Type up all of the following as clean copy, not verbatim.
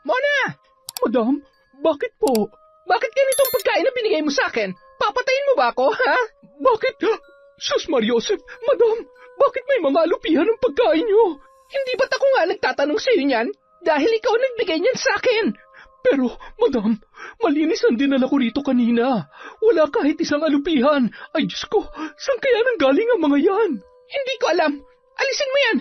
Mona! Madam, bakit po? Bakit ganitong pagkain na binigay mo sa akin? Papatayin mo ba ako, ha? Bakit? Sus Mariosep, madam, bakit may mga alupihan ng pagkain niyo? Hindi ba't ako nga nagtatanong sa'yo niyan? Dahil ikaw nagbigay niyan sa akin. Pero, madam, malinis ang dinala ko rito kanina. Wala kahit isang alupihan. Ay, Diyos ko, saan kaya nanggaling ang mga yan? Hindi ko alam. Alisin mo yan.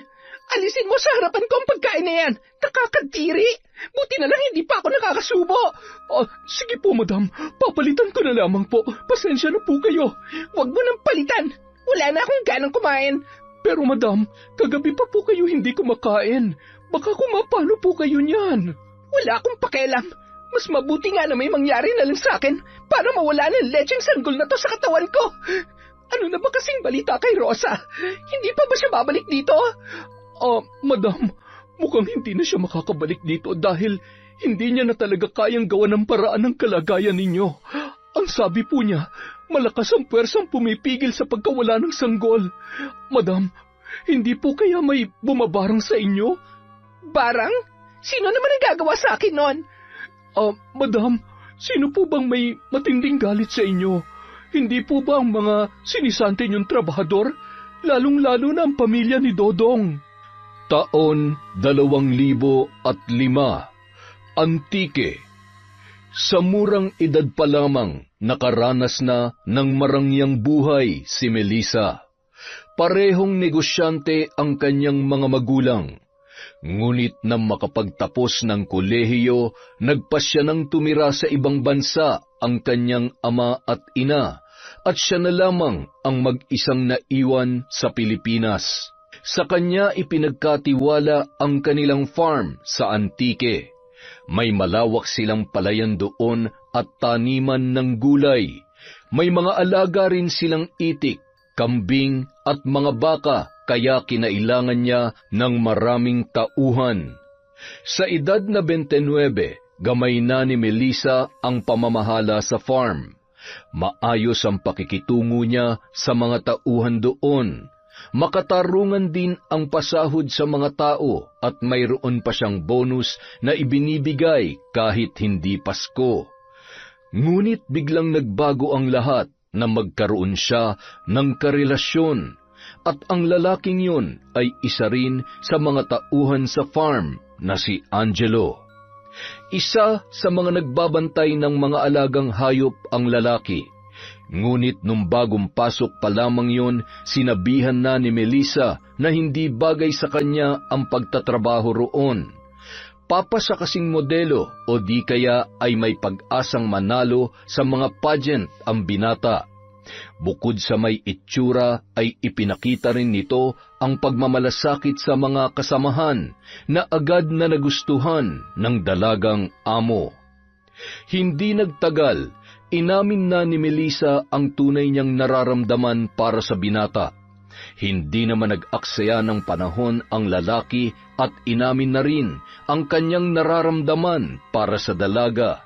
Alisin mo sa harapan ko ang pagkain na yan. Nakakadiri. Buti na lang hindi pa ako nakakasubo. Sige po, madam. Papalitan ko na lamang po. Pasensya na po kayo. Huwag mo nang palitan. Wala na akong ganang kumain. Pero, madam, kagabi pa po kayo hindi kumakain. Baka kumapalo po kayo niyan. Wala akong pakialam. Mas mabuti nga na may mangyari na lang sa akin para mawala ng lecheng sanggol na to sa katawan ko. Ano na ba kasing balita kay Rosa? Hindi pa ba siya babalik dito? Madam, mukhang hindi na siya makakabalik dito dahil hindi niya na talaga kayang gawa ng paraan ng kalagayan ninyo. Ang sabi po niya, malakas ang puwersang pumipigil sa pagkawala ng sanggol. Madam, hindi po kaya may bumabarang sa inyo? Barang? Sino naman ang gagawa sa akin nun? Madam, sino po bang may matinding galit sa inyo? Hindi po ba ang mga sinisante niyong trabahador? Lalong-lalo na ang pamilya ni Dodong. Taon 2005, Antique. Sa murang edad pa lamang, nakaranas na ng marangyang buhay si Melissa. Parehong negosyante ang kanyang mga magulang. Ngunit nang makapagtapos ng kolehiyo, nagpasya ng tumira sa ibang bansa ang kanyang ama at ina, at siya na lamang ang mag-isang naiwan sa Pilipinas. Sa kanya ipinagkatiwala ang kanilang farm sa Antique. May malawak silang palayan doon at taniman ng gulay. May mga alaga rin silang itik, kambing at mga baka, kaya kinailangan niya ng maraming tauhan. Sa edad na 29, gamay na ni Melissa ang pamamahala sa farm. Maayos ang pakikitungo niya sa mga tauhan doon. Makatarungan din ang pasahod sa mga tao at mayroon pa siyang bonus na ibinibigay kahit hindi Pasko. Ngunit biglang nagbago ang lahat na magkaroon siya ng karelasyon at ang lalaking yun ay isa rin sa mga tauhan sa farm na si Angelo. Isa sa mga nagbabantay ng mga alagang hayop ang lalaki. Ngunit nung bagong pasok pa lamang yun, sinabihan na ni Melissa na hindi bagay sa kanya ang pagtatrabaho roon. Papa sa kasing modelo o di kaya ay may pag-asang manalo sa mga pageant ang binata. Bukod sa may itsura ay ipinakita rin nito ang pagmamalasakit sa mga kasamahan na agad na nagustuhan ng dalagang amo. Hindi nagtagal, inamin na ni Melissa ang tunay niyang nararamdaman para sa binata. Hindi naman nag-aksaya ng panahon ang lalaki at inamin na rin ang kanyang nararamdaman para sa dalaga.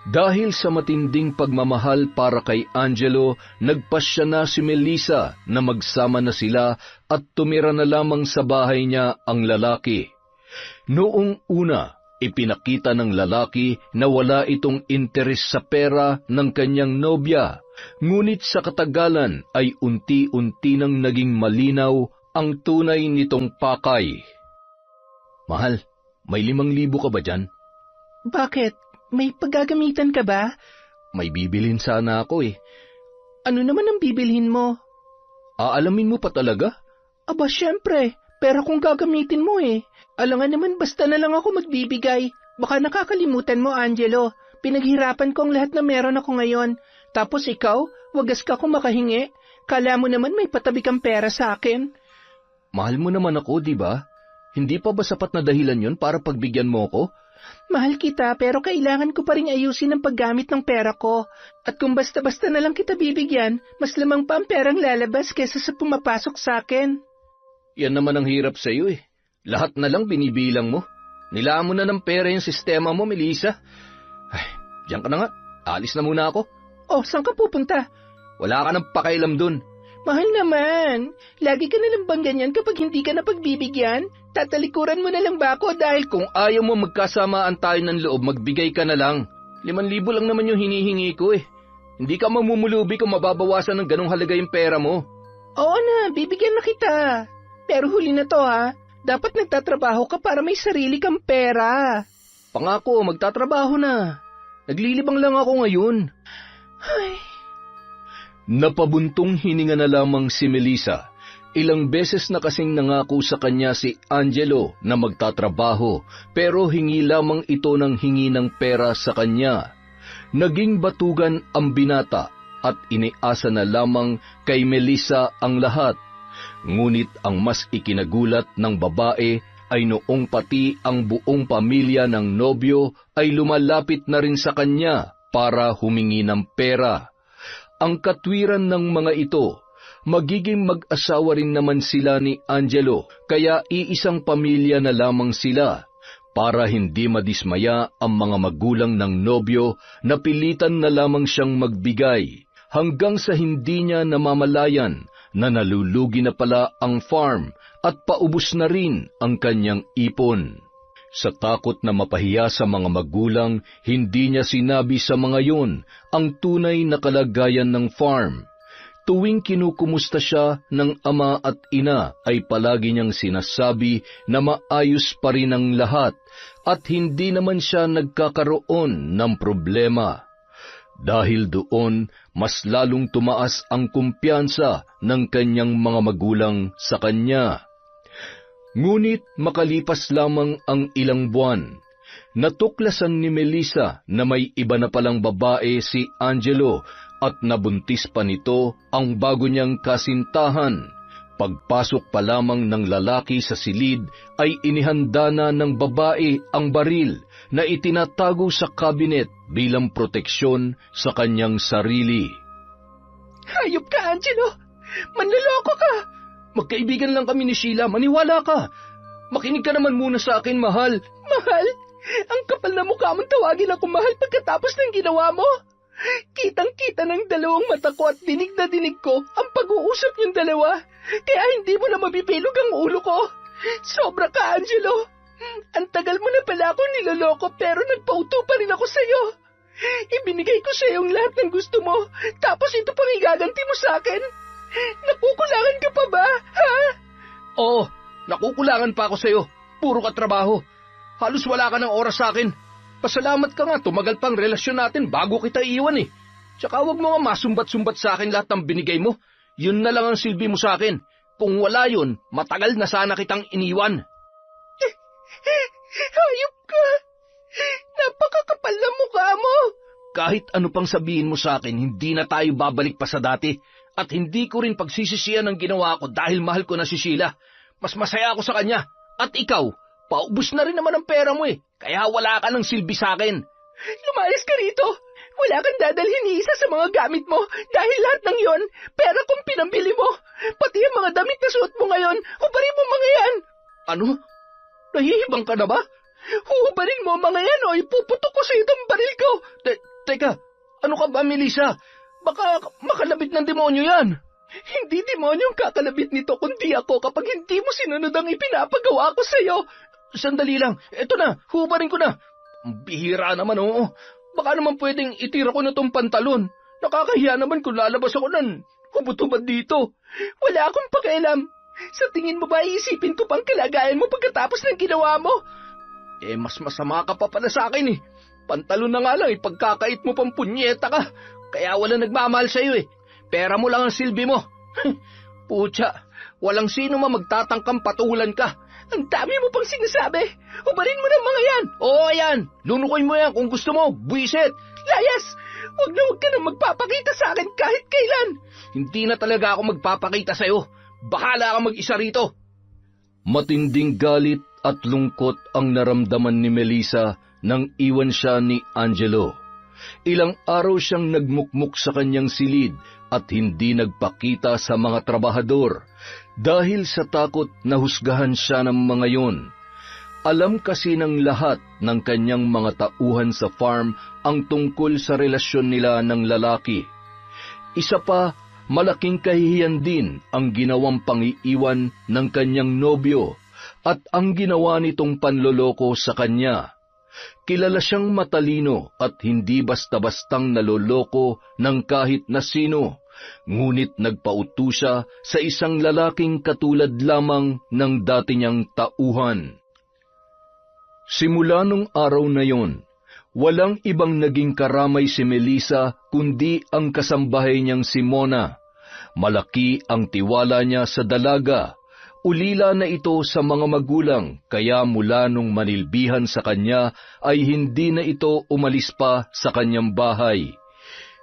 Dahil sa matinding pagmamahal para kay Angelo, nagpasya na si Melissa na magsama na sila at tumira na lamang sa bahay niya ang lalaki. Noong una, ipinakita ng lalaki na wala itong interes sa pera ng kanyang nobya, ngunit sa katagalan ay unti-unti nang naging malinaw ang tunay nitong pakay. Mahal, may 5,000 ka ba dyan? Bakit? May paggagamitan ka ba? May bibilhin sana ako eh. Ano naman ang bibilhin mo? Aalamin mo pa talaga? Aba, syempre. Pero kung gagamitin mo eh. Alangan naman basta na lang ako magbibigay. Baka nakakalimutan mo, Angelo. Pinaghirapan ko ang lahat na meron ako ngayon. Tapos ikaw, wagas ka kung makahingi. Kala mo naman may patabi kang pera sa akin. Mahal mo naman ako, di ba? Hindi pa ba sapat na dahilan yon para pagbigyan mo ako? Mahal kita pero kailangan ko pa rin ayusin ang paggamit ng pera ko. At kung basta-basta na lang kita bibigyan, mas lamang pa ang perang lalabas kesa sa pumapasok sa akin. Yan naman ang hirap sa iyo eh. Lahat na lang binibilang mo. Nilaan mo na ng pera yung sistema mo, Melissa. Ay, diyan ka na nga. Alis na muna ako. Oh, saan ka pupunta? Wala ka nang pakailam dun. Mahal naman. Lagi ka na lang bang ganyan kapag hindi ka na pagbibigyan? tatalikuran mo na lang ba ako dahil Kung ayaw mo magkasamaan tayo ng loob, magbigay ka na lang. 5,000 lang naman yung hinihingi ko eh. Hindi ka mamumulubi kung mababawasan ng ganong halaga yung pera mo. Oo na, bibigyan na kita. Pero huli na to ha. Dapat nagtatrabaho ka para may sarili kang pera. Pangako, magtatrabaho na. Naglilibang lang ako ngayon. Ay. Napabuntong hininga na lamang si Melissa. Ilang beses na kasing nangako sa kanya si Angelo na magtatrabaho pero hingi lamang ito ng hingi ng pera sa kanya. Naging batugan ang binata at iniasa na lamang kay Melissa ang lahat. Ngunit ang mas ikinagulat ng babae ay noong pati ang buong pamilya ng nobyo ay lumalapit na rin sa kanya para humingi ng pera. Ang katwiran ng mga ito, magiging mag-asawa rin naman sila ni Angelo, kaya iisang pamilya na lamang sila. Para hindi madismaya ang mga magulang ng nobyo, napilitan na lamang siyang magbigay, hanggang sa hindi niya namamalayan na nalulugi na pala ang farm at paubos na rin ang kanyang ipon. Sa takot na mapahiya sa mga magulang, hindi niya sinabi sa mga yun ang tunay na kalagayan ng farm. Tuwing kinukumusta siya ng ama at ina ay palagi niyang sinasabi na maayos pa rin ang lahat at hindi naman siya nagkakaroon ng problema. Dahil doon, mas lalong tumaas ang kumpiyansa ng kanyang mga magulang sa kanya. Ngunit makalipas lamang ang ilang buwan, natuklasan ni Melissa na may iba na palang babae si Angelo at nabuntis pa nito ang bago niyang kasintahan. Pagpasok pa lamang ng lalaki sa silid ay inihanda na ng babae ang baril na itinatago sa kabinet bilang proteksyon sa kanyang sarili. Hayop ka, Angelo! Manloloko ka! Magkaibigan lang kami ni Sheila, maniwala ka. Makinig ka naman muna sa akin, mahal. Mahal? Ang kapal na mukha mong tawagin ako mahal pagkatapos ng ginawa mo? Kitang-kita ng dalawang mata ko at dinig na dinig ko ang pag-uusap niyong dalawa, kaya hindi mo na mabibilog ang ulo ko. Sobra ka, Angelo. Ang tagal mo na pala ako niloloko pero nagpauto pa rin ako sa'yo. Ibinigay ko sa'yo ang lahat ng gusto mo, tapos ito pang igaganti mo sa akin. Nakukulangan ka pa ba, ha? Oo, nakukulangan pa ako sa'yo. Puro ka trabaho. Halos wala ka ng oras sa akin. Pasalamat ka nga, tumagal pang relasyon natin bago kita iiwan eh. Tsaka huwag mo nga masumbat-sumbat sa akin lahat ng binigay mo. Yun na lang ang silbi mo sa akin. Kung wala yun, matagal na sana kitang iniwan. Hayop ka! Napakakapal na mukha mo! Kahit ano pang sabihin mo sa akin, hindi na tayo babalik pa sa dati. At hindi ko rin pagsisisihan ang ginawa ko dahil mahal ko na si Sheila. Mas masaya ako sa kanya. At ikaw, paubos na rin naman ang pera mo eh. Kaya wala ka ng silbi sa akin. Lumayas ka rito. Wala kang dadalhin ni isa sa mga gamit mo dahil lahat ng yon, pera kong pinambili mo. Pati ang mga damit na suot mo ngayon, hubarin mo mga yan. Ano? Nahihibang ka na ba? Hubarin mo mga yan o ipuputok ko sa itong baril ko. Teka, ano ka ba, Melissa? Baka makalabit ng demonyo yan. Hindi demonyong kakalabit nito kundi ako kapag hindi mo sinunod ang ipinapagawa ko sa'yo. Sandali lang, eto na, hubarin ko na. Bihira naman, oo. Baka naman pwedeng itira ko na tong pantalon. Nakakahiya naman kung lalabas ako ng hubot-hubad dito. Wala akong pakialam. Sa tingin mo ba iisipin ko pang kalagayan mo pagkatapos ng ginawa mo? Mas masama ka pa pala sa akin eh. Pantalon na nga lang, pagkakait mo pang punyeta ka. Kaya wala nagmamahal sa'yo eh. Pera mo lang ang silbi mo. Pucha, walang sino magtatangkang patulan ka. Ang dami mo pang sinasabi. Hubarin mo ng mga yan. Oo, yan. Lunukoy mo yan kung gusto mo. Buisit. Layas! Huwag ka nang magpapakita sa akin kahit kailan. Hindi na talaga ako magpapakita sa'yo. Bahala ka mag-isa rito. Matinding galit at lungkot ang naramdaman ni Melissa nang iwan siya ni Angelo. Ilang araw siyang nagmukmuk sa kanyang silid at hindi nagpakita sa mga trabahador dahil sa takot na husgahan siya ng mga yon. Alam kasi ng lahat ng kanyang mga tauhan sa farm ang tungkol sa relasyon nila ng lalaki. Isa pa, malaking kahihiyan din ang ginawang pangiiwan ng kanyang nobyo at ang ginawa nitong panloloko sa kanya. Kilala siyang matalino at hindi basta-bastang naloloko ng kahit na sino, ngunit nagpauto siya sa isang lalaking katulad lamang ng dati niyang tauhan. Simula nung araw na yon, walang ibang naging karamay si Melissa kundi ang kasambahay niyang si Mona. Malaki ang tiwala niya sa dalaga. Ulila na ito sa mga magulang, kaya mula nung manilbihan sa kanya ay hindi na ito umalis pa sa kanyang bahay.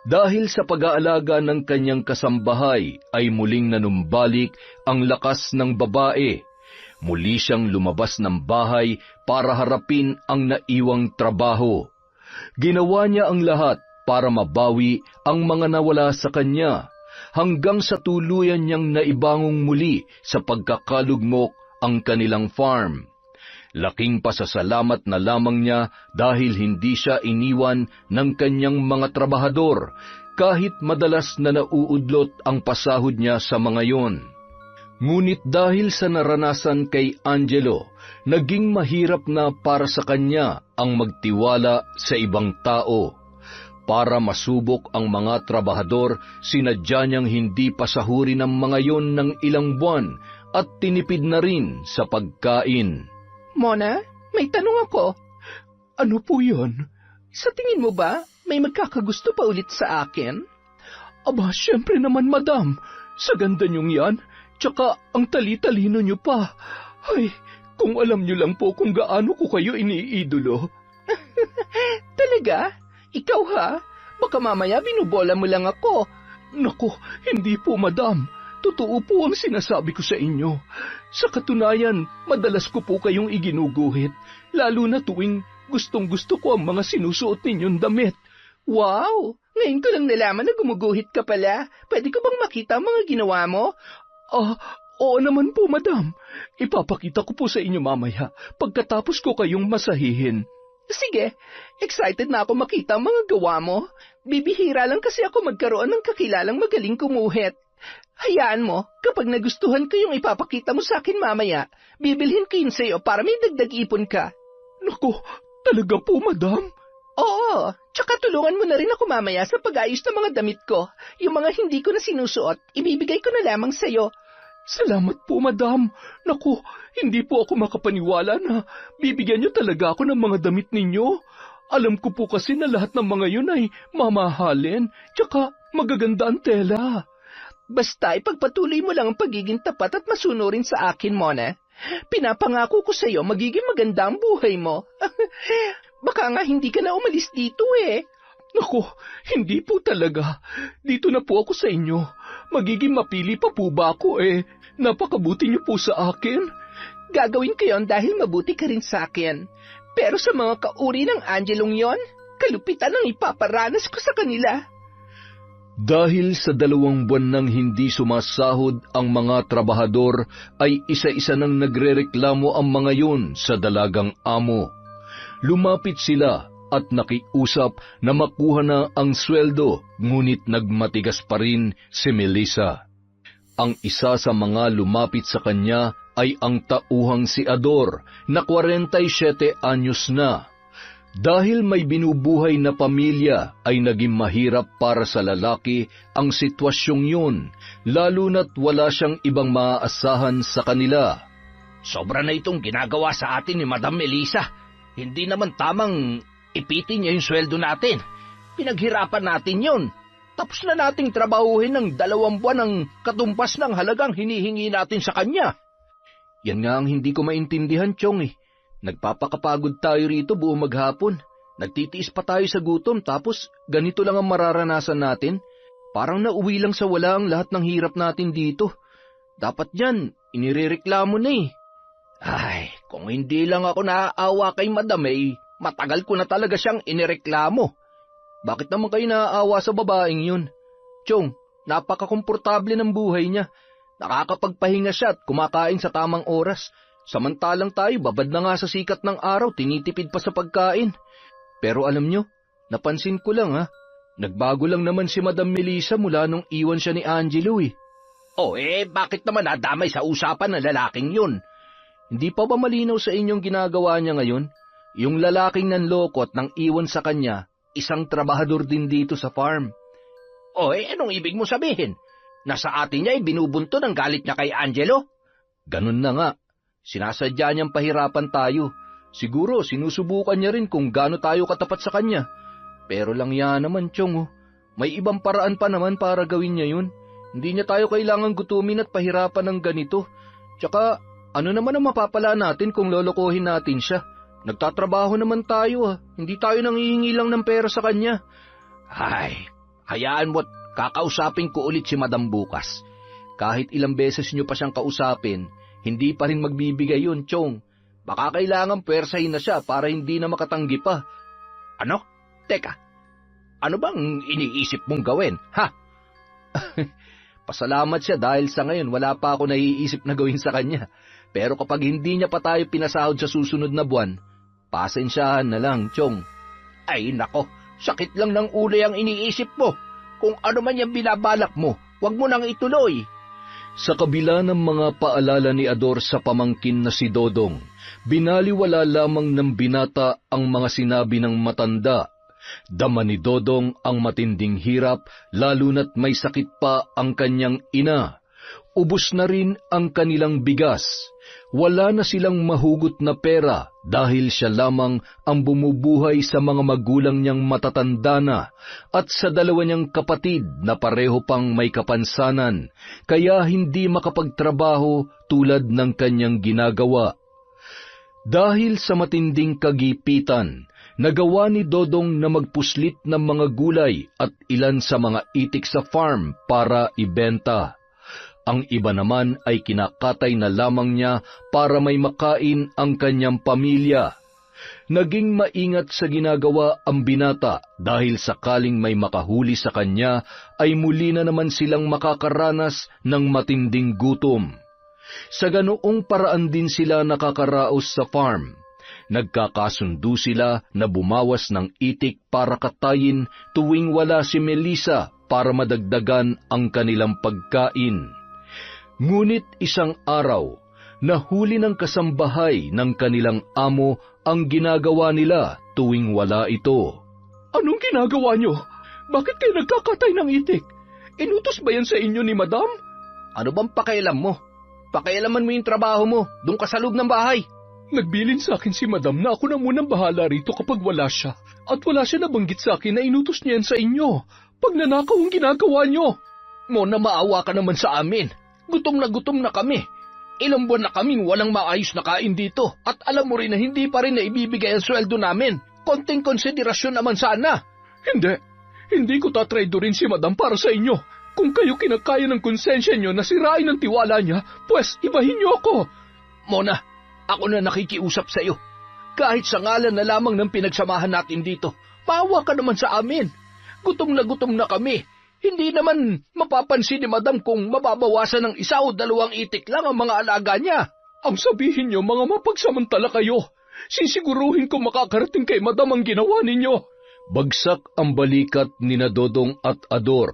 Dahil sa pag-aalaga ng kanyang kasambahay ay muling nanumbalik ang lakas ng babae. Muli siyang lumabas ng bahay para harapin ang naiwang trabaho. Ginawa niya ang lahat para mabawi ang mga nawala sa kanya, hanggang sa tuluyan niyang naibangong muli sa pagkakalugmok ang kanilang farm. Laking pasasalamat na lamang niya dahil hindi siya iniwan ng kanyang mga trabahador, kahit madalas na nauudlot ang pasahod niya sa mga yon. Ngunit dahil sa naranasan kay Angelo, naging mahirap na para sa kanya ang magtiwala sa ibang tao. Para masubok ang mga trabahador, sinadya niyang hindi pasahurin ang mga yon ng ilang buwan at tinipid na rin sa pagkain. Mona, may tanong ako. Ano po yun? Sa tingin mo ba, may magkakagusto pa ulit sa akin? Aba, syempre naman, madam. Sa ganda niyong yan, tsaka ang tali-talino niyo pa. Ay, kung alam niyo lang po kung gaano ko kayo iniidolo. Talaga? Ikaw ha? Baka mamaya binubola mo lang ako. Naku, hindi po, madam. Totoo po ang sinasabi ko sa inyo. Sa katunayan, madalas ko po kayong iginuguhit, lalo na tuwing gustong-gusto ko ang mga sinusuot ninyong damit. Wow! Ngayon ko lang nalaman na gumuguhit ka pala. Pwede ko bang makita ang mga ginawa mo? Oo naman po, madam. Ipapakita ko po sa inyo mamaya pagkatapos ko kayong masahihin. Sige, excited na ako makita ang mga gawa mo. Bibihira lang kasi ako magkaroon ng kakilalang magaling kumuhit. Hayaan mo, kapag nagustuhan ko yung ipapakita mo sa akin mamaya, bibilhin ko yun sa'yo para may dagdag ipon ka. Naku, talaga po, madam? Oo, tsaka tulungan mo na rin ako mamaya sa pag-ayos ng mga damit ko. Yung mga hindi ko na sinusuot, ibibigay ko na lamang sa'yo. Salamat po, madam. Naku, hindi po ako makapaniwala na bibigyan niyo talaga ako ng mga damit ninyo. Alam ko po kasi na lahat ng mga yun ay mamahalin, tsaka magaganda ang tela. Basta ipagpatuloy mo lang ang pagiging tapat at masunurin sa akin, Mona. Pinapangako ko sa'yo magiging maganda ang buhay mo. Baka nga hindi ka na umalis dito eh. Naku, hindi po talaga. Dito na po ako sa inyo. Magiging mapili pa po ba ako eh? Napakabuti niyo po sa akin. Gagawin ko yon dahil mabuti ka rin sa akin. Pero sa mga kauri ng Angelong yon, kalupitan ang ipaparanas ko sa kanila. Dahil sa 2 buwan nang hindi sumasahod ang mga trabahador, ay isa-isa nang nagrereklamo ang mga yon sa dalagang amo. Lumapit sila at nakiusap na makuha na ang sweldo, ngunit nagmatigas pa rin si Melissa. Ang isa sa mga lumapit sa kanya ay ang tauhang si Ador, na 47 anyos na. Dahil may binubuhay na pamilya, ay naging mahirap para sa lalaki ang sitwasyong yun, lalo na't wala siyang ibang maaasahan sa kanila. Sobra na itong ginagawa sa atin ni Madam Melissa. Hindi naman tamang ipitin niya yung sweldo natin. Pinaghirapan natin yun. Tapos na nating trabahuhin ng 2 buwan ang katumpas ng halagang hinihingi natin sa kanya. Yan nga ang hindi ko maintindihan, Chong eh. Nagpapakapagod tayo rito buong maghapon. Nagtitiis pa tayo sa gutom tapos ganito lang ang mararanasan natin. Parang nauwi lang sa wala ang lahat ng hirap natin dito. Dapat yan, inirereklamo na eh. Ay, kung hindi lang ako naaawa kay Madam matagal ko na talaga siyang inireklamo. Bakit naman kayo naaawa sa babaeng yun? Chong, napakakomportable ng buhay niya. Nakakapagpahinga siya at kumakain sa tamang oras. Samantalang tayo, babad na nga sa sikat ng araw, tinitipid pa sa pagkain. Pero alam nyo, napansin ko lang nagbago lang naman si Madam Melissa mula nung iwan siya ni Angelo eh. Bakit naman nadamay sa usapan ng lalaking yun? Hindi pa ba malinaw sa inyong ginagawa niya ngayon? Yung lalaking nanloko at nang iwan sa kanya, isang trabahador din dito sa farm. Anong ibig mo sabihin? Nasa atin niya ay binubunto ng galit niya kay Angelo? Ganun na nga. Sinasadya niyang pahirapan tayo. Siguro sinusubukan niya rin kung gaano tayo katapat sa kanya. Pero lang yan naman, Chong. May ibang paraan pa naman para gawin niya yun. Hindi niya tayo kailangang gutumin at pahirapan ng ganito. Tsaka, ano naman ang mapapala natin kung lolokohin natin siya? Nagtatrabaho naman tayo. Hindi tayo nanghihingi lang ng pera sa kanya. Ay, hayaan mo't kakausapin ko ulit si Madam bukas. Kahit ilang beses niyo pa siyang kausapin, hindi pa rin magbibigay yun, Chong. Baka kailangan pwersahin na siya para hindi na makatanggi pa. Ano? Teka, ano bang iniisip mong gawin, ha? Pasalamat siya dahil sa ngayon wala pa ako naiisip na gawin sa kanya. Pero kapag hindi niya pa tayo pinasahod sa susunod na buwan, pasensyahan na lang, Chong. Ay nako, sakit lang ng ulo ang iniisip mo. Kung ano man yung binabalak mo, huwag mo nang ituloy. Sa kabila ng mga paalala ni Ador sa pamangkin na si Dodong, binaliwala lamang ng binata ang mga sinabi ng matanda. Dama ni Dodong ang matinding hirap, lalo na't may sakit pa ang kanyang ina. Ubos na rin ang kanilang bigas. Wala na silang mahugot na pera dahil siya lamang ang bumubuhay sa mga magulang niyang matatanda na at sa dalawa niyang kapatid na pareho pang may kapansanan, kaya hindi makapagtrabaho tulad ng kanyang ginagawa. Dahil sa matinding kagipitan, nagawa ni Dodong na magpuslit ng mga gulay at ilan sa mga itik sa farm para ibenta. Ang iba naman ay kinakatay na lamang niya para may makain ang kanyang pamilya. Naging maingat sa ginagawa ang binata dahil sakaling may makahuli sa kanya ay muli na naman silang makakaranas ng matinding gutom. Sa ganoong paraan din sila nakakaraos sa farm. Nagkakasundo sila na bumawas ng itik para katayin tuwing wala si Melissa para madagdagan ang kanilang pagkain. Ngunit isang araw, nahuli ng kasambahay ng kanilang amo ang ginagawa nila tuwing wala ito. Anong ginagawa niyo? Bakit kayo nagkakatay ng itik? Inutos ba yan sa inyo ni Madam? Ano bang pakialam mo? Pakialaman mo yung trabaho mo, doon ka sa loob ng bahay. Nagbilin sa akin si Madam na ako na munang bahala rito kapag wala siya. At wala siya nabanggit sa akin na inutos niya yan sa inyo. Pagnanakaw ang ginagawa niyo. Mona, maawa ka naman sa amin. Gutom na kami. Ilang buwan na kaming walang maayos na kain dito. At alam mo rin na hindi pa rin na ibibigay ang sweldo namin. Konting konsiderasyon naman sana. Hindi ko tatraydo rin si Madam para sa inyo. Kung kayo kinakaya ng konsensya niyo na sirain ang tiwala niya, pues ibahin niyo ako. Mona, ako na nakikiusap sa iyo. Kahit sa ngalan na lamang ng pinagsamahan natin dito, maawa ka naman sa amin. Gutom na kami. Hindi naman mapapansin ni Madam kung mababawasan ng 1 o 2 itik lang ang mga alaga niya. Ang sabihin niyo, mga mapagsamantala kayo. Sisiguruhin kong makakarating kay Madam ang ginawa ninyo. Bagsak ang balikat ni Dodong at Ador,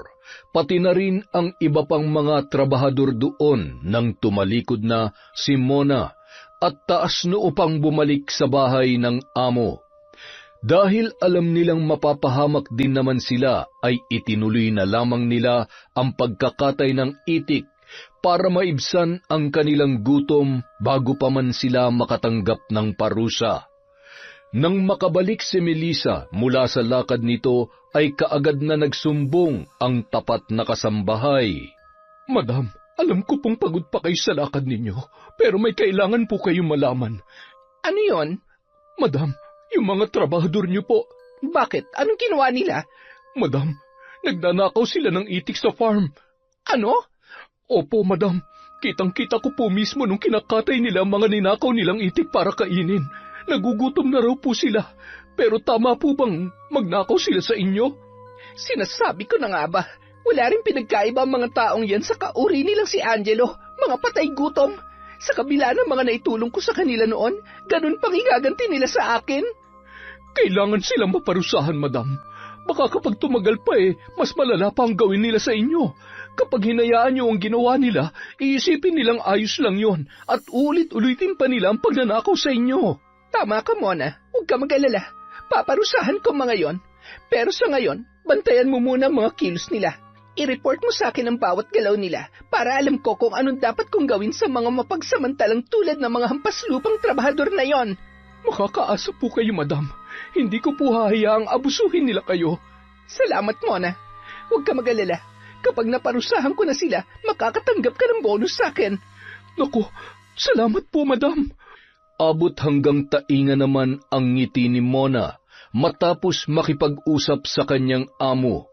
pati na rin ang iba pang mga trabahador doon nang tumalikod na si Mona at taas noo pang bumalik sa bahay ng amo. Dahil alam nilang mapapahamak din naman sila, ay itinuloy na lamang nila ang pagkakatay ng itik para maibsan ang kanilang gutom bago pa man sila makatanggap ng parusa. Nang makabalik si Melissa mula sa lakad nito, ay kaagad na nagsumbong ang tapat na kasambahay. Madam, alam ko pong pagod pa kayo sa lakad ninyo, pero may kailangan po kayong malaman. Ano yon? Madam, yung mga trabahador niyo po. Bakit? Anong ginawa nila? Madam, nagnanakaw sila ng itik sa farm. Ano? Opo, Madam. Kitang-kita ko po mismo nung kinakatay nila ang mga ninakaw nilang itik para kainin. Nagugutom na raw po sila. Pero tama po bang magnakaw sila sa inyo? Sinasabi ko na nga ba, wala rin pinagkaiba ang mga taong yan sa kauri nilang si Angelo, mga patay gutom. Sa kabila ng mga naitulong ko sa kanila noon, ganun pang igaganti nila sa akin. Kailangan silang maparusahan, Madam. Baka kapag tumagal pa mas malala pa ang gawin nila sa inyo. Kapag hinayaan niyo ang ginawa nila, iisipin nilang ayos lang yon at ulit-ulitin pa nila ang pagnanakaw sa inyo. Tama ka, Mona. Huwag ka mag-alala. Paparusahan ko mga yon. Pero sa ngayon, bantayan mo muna ang mga kilos nila. I-report mo sa akin ang bawat galaw nila para alam ko kung anong dapat kong gawin sa mga mapagsamantalang tulad ng mga hampaslupang trabahador na yon. Makakaasa po kayo, madam. Hindi ko po hahayaang abusuhin nila kayo. Salamat, Mona. Huwag ka mag-alala. Kapag naparusahan ko na sila, makakatanggap ka ng bonus sa akin. Naku, salamat po, madam. Abot hanggang tainga naman ang ngiti ni Mona matapos makipag-usap sa kanyang amo.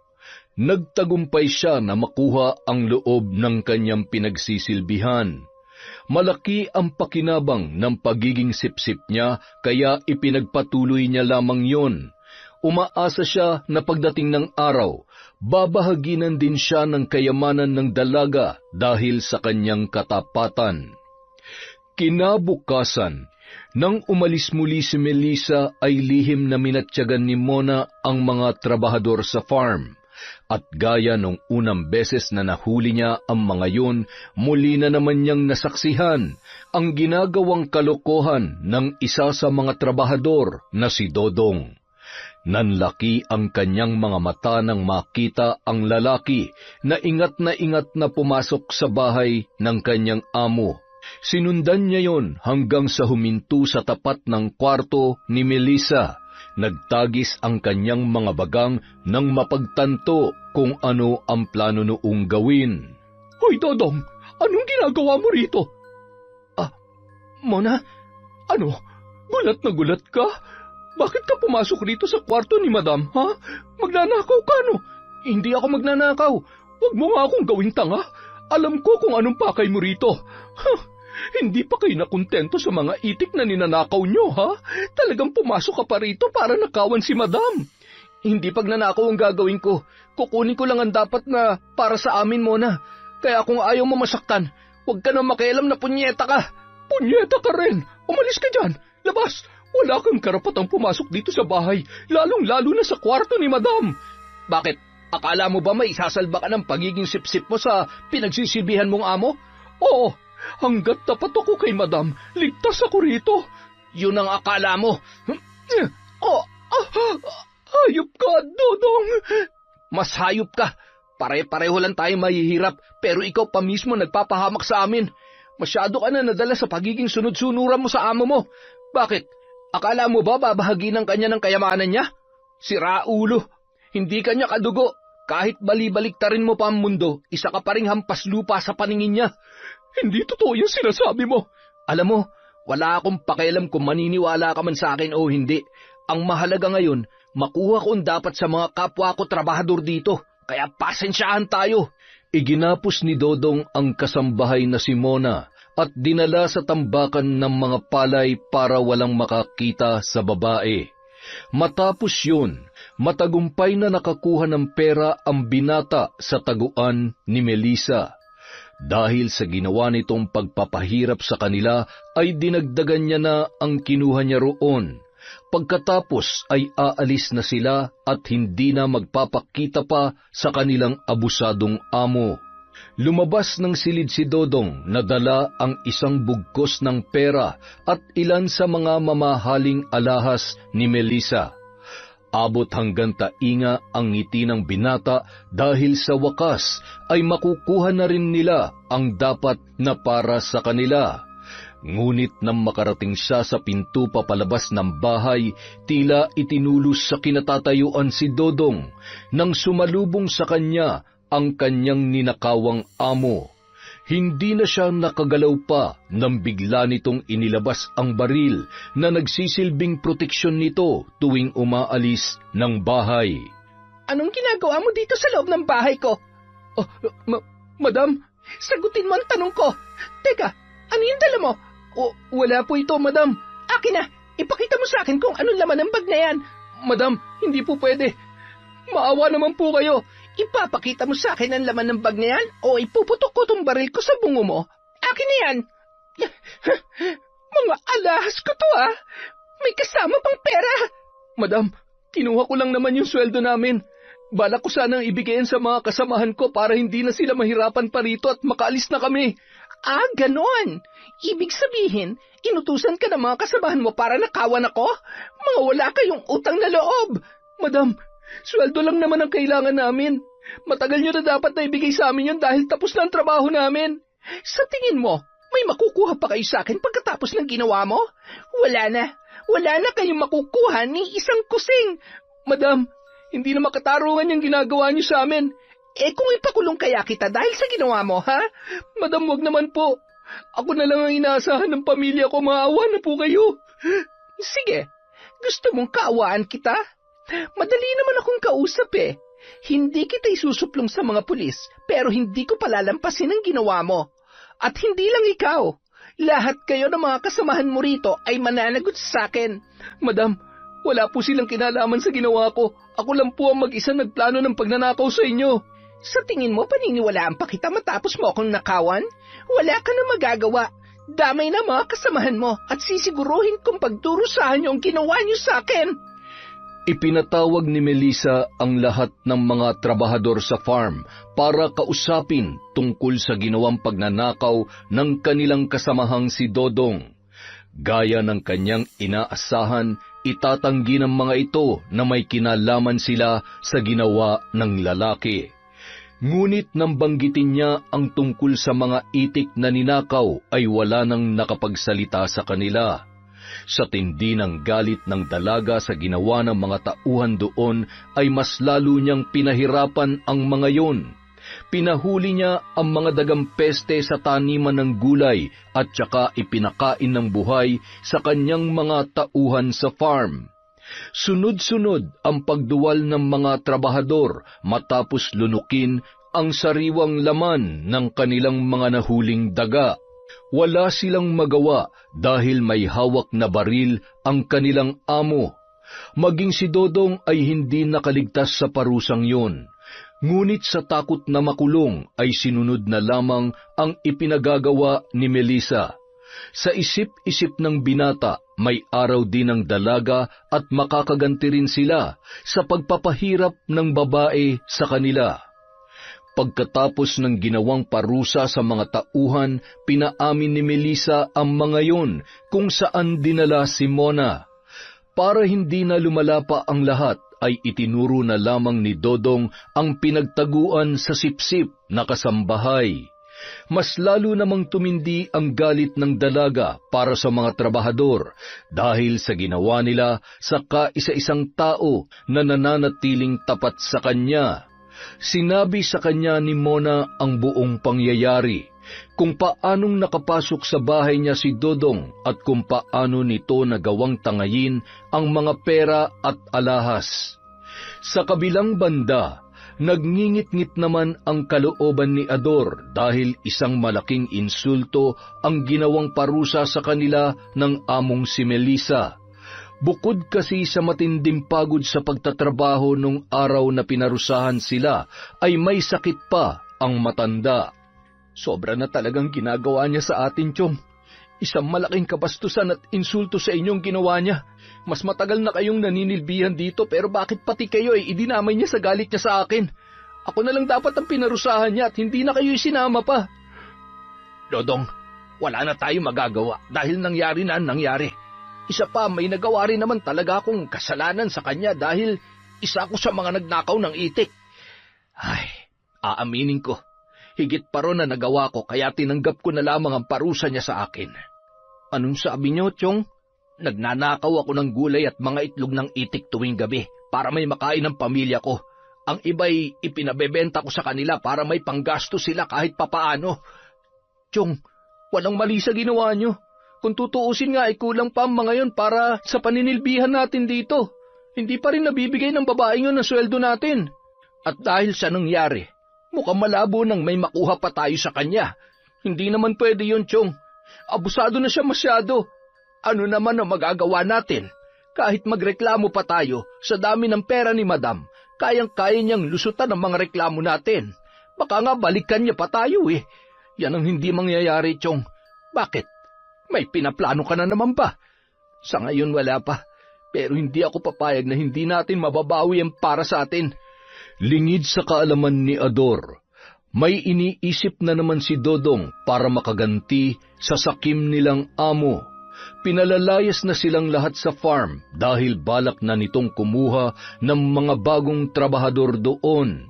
Nagtagumpay siya na makuha ang loob ng kanyang pinagsisilbihan. Malaki ang pakinabang ng pagiging sipsip niya kaya ipinagpatuloy niya lamang yon. Umaasa siya na pagdating ng araw, babahaginan din siya ng kayamanan ng dalaga dahil sa kanyang katapatan. Kinabukasan, nang umalis muli si Melissa ay lihim na minatyagan ni Mona ang mga trabahador sa farm. At gaya nung unang beses na nahuli niya ang mga yun, muli na naman niyang nasaksihan ang ginagawang kalokohan ng isa sa mga trabahador na si Dodong. Nanlaki ang kanyang mga mata nang makita ang lalaki na ingat na pumasok sa bahay ng kanyang amo. Sinundan niya yon hanggang sa huminto sa tapat ng kwarto ni Melissa. Nagtagis ang kanyang mga bagang nang mapagtanto kung ano ang plano noong gawin. Hoy, Dodong! Anong ginagawa mo rito? Mona? Ano? Gulat na gulat ka? Bakit ka pumasok rito sa kwarto ni Madam, ha? Magnanakaw ka, no? Hindi ako magnanakaw. Huwag mo nga akong gawing tanga. Alam ko kung anong pakay mo rito. Hindi pa kayo nakontento sa mga itik na ninanakaw nyo, ha? Talagang pumasok ka pa rito para nakawan si Madam. Hindi pagnanakaw ang gagawin ko. Kukunin ko lang ang dapat na para sa amin, Mona. Kaya kung ayaw mo masaktan, huwag ka na makialam na punyeta ka. Punyeta ka rin! Umalis ka dyan! Labas! Wala kang karapatang pumasok dito sa bahay, lalong-lalo na sa kwarto ni Madam. Bakit? Akala mo ba may isasalba ka ng pagiging sipsip mo sa pinagsisilbihan mong amo? Oo, hanggat tapat ako kay Madam, ligtas ako rito. Yun ang akala mo. Hayop ka, Dodong! Mas hayop ka. Pare-pareho lang tayo mahihirap, pero ikaw pa mismo nagpapahamak sa amin. Masyado ka na nadala sa pagiging sunod-sunuran mo sa amo mo. Bakit? Akala mo ba babahaginan kanya ng kayamanan niya? Sira ulo. Hindi kanya kadugo. Kahit bali-baliktarin mo pa ang mundo, isa ka pa ring hampas lupa sa paningin niya. Hindi totoo yung sinasabi mo. Alam mo, wala akong pakialam kung maniniwala ka man sa akin o hindi. Ang mahalaga ngayon, makuha ko ang dapat sa mga kapwa ko trabahador dito. Kaya pasensyahan tayo. Iginapos ni Dodong ang kasambahay na si Mona at dinala sa tambakan ng mga palay para walang makakita sa babae. Matapos yun, matagumpay na nakakuha ng pera ang binata sa taguan ni Melissa. Dahil sa ginawa nitong pagpapahirap sa kanila, ay dinagdagan niya na ang kinuha niya roon. Pagkatapos ay aalis na sila at hindi na magpapakita pa sa kanilang abusadong amo. Lumabas ng silid si Dodong na dala ang isang bugkos ng pera at ilan sa mga mamahaling alahas ni Melissa. Abot hanggang tainga ang ngiti ng binata dahil sa wakas ay makukuha na rin nila ang dapat na para sa kanila. Ngunit nang makarating siya sa pinto papalabas ng bahay, tila itinulos sa kinatatayuan si Dodong nang sumalubong sa kanya ang kanyang ninakawang amo. Hindi na siya nakagalaw pa nang bigla nitong inilabas ang baril na nagsisilbing proteksyon nito tuwing umaalis ng bahay. Anong ginagawa mo dito sa loob ng bahay ko? Madam? Sagutin mo ang tanong ko. Teka, ano yung dala mo? Wala po ito, Madam. Akin na, ipakita mo sa akin kung anong laman ng bag na yan. Madam, hindi po pwede. Maawa naman po kayo. Ipapakita mo sa akin ang laman ng bag na yan o ipuputok ko tong baril ko sa bungo mo. Akin na yan. Mga alahas ko to, ah. May kasama pang pera. Madam, Kinuha ko lang naman yung sweldo namin. Balak ko sanang ibigay sa mga kasamahan ko para hindi na sila mahirapan pa rito at makaalis na kami. Ah, ganon. Ibig sabihin, inutusan ka ng mga kasamahan mo para nakawan ako? Mga wala kayong utang na loob. Madam, sweldo lang naman ang kailangan namin. Matagal nyo na dapat na ibigay sa amin yun dahil tapos na ang trabaho namin. Sa tingin mo, may makukuha pa kayo sa akin pagkatapos ng ginawa mo? Wala na. Wala na kayong makukuha ni isang kusing. Madam, hindi na makatarungan yung ginagawa niyo sa amin. Kung ipakulong kaya kita dahil sa ginawa mo, ha? Madam, wag naman po. Ako na lang ang inaasahan ng pamilya ko. Maawa na po kayo. Sige, gusto mong kaawaan kita? Madali naman akong kausap Hindi kita isusuplong sa mga pulis, pero hindi ko palalampasin ang ginawa mo. At hindi lang ikaw. Lahat kayo ng mga kasamahan mo rito ay mananagot sa akin. Madam, wala po silang kinalaman sa ginawa ko. Ako lang po ang mag-isa nagplano ng pagnanakaw sa inyo. Sa tingin mo, paniniwalaan pa kita matapos mo akong nakawan? Wala ka na magagawa. Damay na mga kasamahan mo at sisiguruhin kong pagdurusahan niyo ang ginawa niyo sa akin. Ipinatawag ni Melissa ang lahat ng mga trabahador sa farm para kausapin tungkol sa ginawang pagnanakaw ng kanilang kasamahang si Dodong. Gaya ng kanyang inaasahan, itatanggi ng mga ito na may kinalaman sila sa ginawa ng lalaki. Ngunit nang banggitin niya ang tungkol sa mga itik na ninakaw ay wala nang nakapagsalita sa kanila. Sa tindi ng galit ng dalaga sa ginawa ng mga tauhan doon ay mas lalo niyang pinahirapan ang mga yon. Pinahuli niya ang mga dagang peste sa taniman ng gulay at saka ipinakain ng buhay sa kanyang mga tauhan sa farm. Sunod-sunod ang pagduwal ng mga trabahador matapos lunukin ang sariwang laman ng kanilang mga nahuling daga. Wala silang magawa dahil may hawak na baril ang kanilang amo. Maging si Dodong ay hindi nakaligtas sa parusang yun. Ngunit sa takot na makulong ay sinunod na lamang ang ipinagagawa ni Melissa. Sa isip-isip ng binata, may araw din ng dalaga at makakaganti rin sila sa pagpapahirap ng babae sa kanila. Pagkatapos ng ginawang parusa sa mga tauhan, pinaamin ni Melissa ang mga yon kung saan dinala si Mona. Para hindi na lumala pa ang lahat, ay itinuro na lamang ni Dodong ang pinagtaguan sa sipsip na kasambahay. Mas lalo namang tumindi ang galit ng dalaga para sa mga trabahador dahil sa ginawa nila sa kaisa-isang tao na nananatiling tapat sa kanya. Sinabi sa kanya ni Mona ang buong pangyayari, kung paanong nakapasok sa bahay niya si Dodong at kung paano nito nagawang tangayin ang mga pera at alahas. Sa kabilang banda, nagngingit-ngit naman ang kalooban ni Ador dahil isang malaking insulto ang ginawang parusa sa kanila ng among si Melissa. Bukod kasi sa matinding pagod sa pagtatrabaho nung araw na pinarusahan sila, ay may sakit pa ang matanda. Sobra na talagang ginagawa niya sa atin, Chong. Isang malaking kabastusan at insulto sa inyong ginawa niya. Mas matagal na kayong naninilbihan dito pero bakit pati kayo ay idinamay niya sa galit niya sa akin? Ako na lang dapat ang pinarusahan niya at hindi na kayo isinama pa. Dodong, wala na tayo magagawa dahil nangyari na ang nangyari. Isa pa, may nagawa rin naman talaga akong kasalanan sa kanya dahil isa ko sa mga nagnakaw ng itik. Ay, aaminin ko, higit pa ron na nagawa ko kaya tinanggap ko na lamang ang parusa niya sa akin. Anong sabi niyo, Chong? Nagnanakaw ako ng gulay at mga itlog ng itik tuwing gabi para may makain ng pamilya ko. Ang iba'y ipinabebenta ko sa kanila para may panggasto sila kahit papaano. Chong, walang mali sa ginawa niyo. Kung tutuusin nga ay kulang pa ang mga yon para sa paninilbihan natin dito. Hindi pa rin nabibigay ng babaeng yun ang sweldo natin. At dahil sa nangyari, mukhang malabo nang may makuha pa tayo sa kanya. Hindi naman pwede yun, Chong. Abusado na siya masyado. Ano naman ang magagawa natin? Kahit magreklamo pa tayo sa dami ng pera ni Madam, kayang-kaya niyang lusutan ang mga reklamo natin. Baka nga balikan niya pa tayo Yan ang hindi mangyayari, Chong. Bakit? May pinaplano ka na naman ba? Sa ngayon wala pa. Pero hindi ako papayag na hindi natin mababawi ang para sa atin. Lingid sa kaalaman ni Ador, may iniisip na naman si Dodong para makaganti sa sakim nilang amo. Pinalalayas na silang lahat sa farm dahil balak na nitong kumuha ng mga bagong trabahador doon.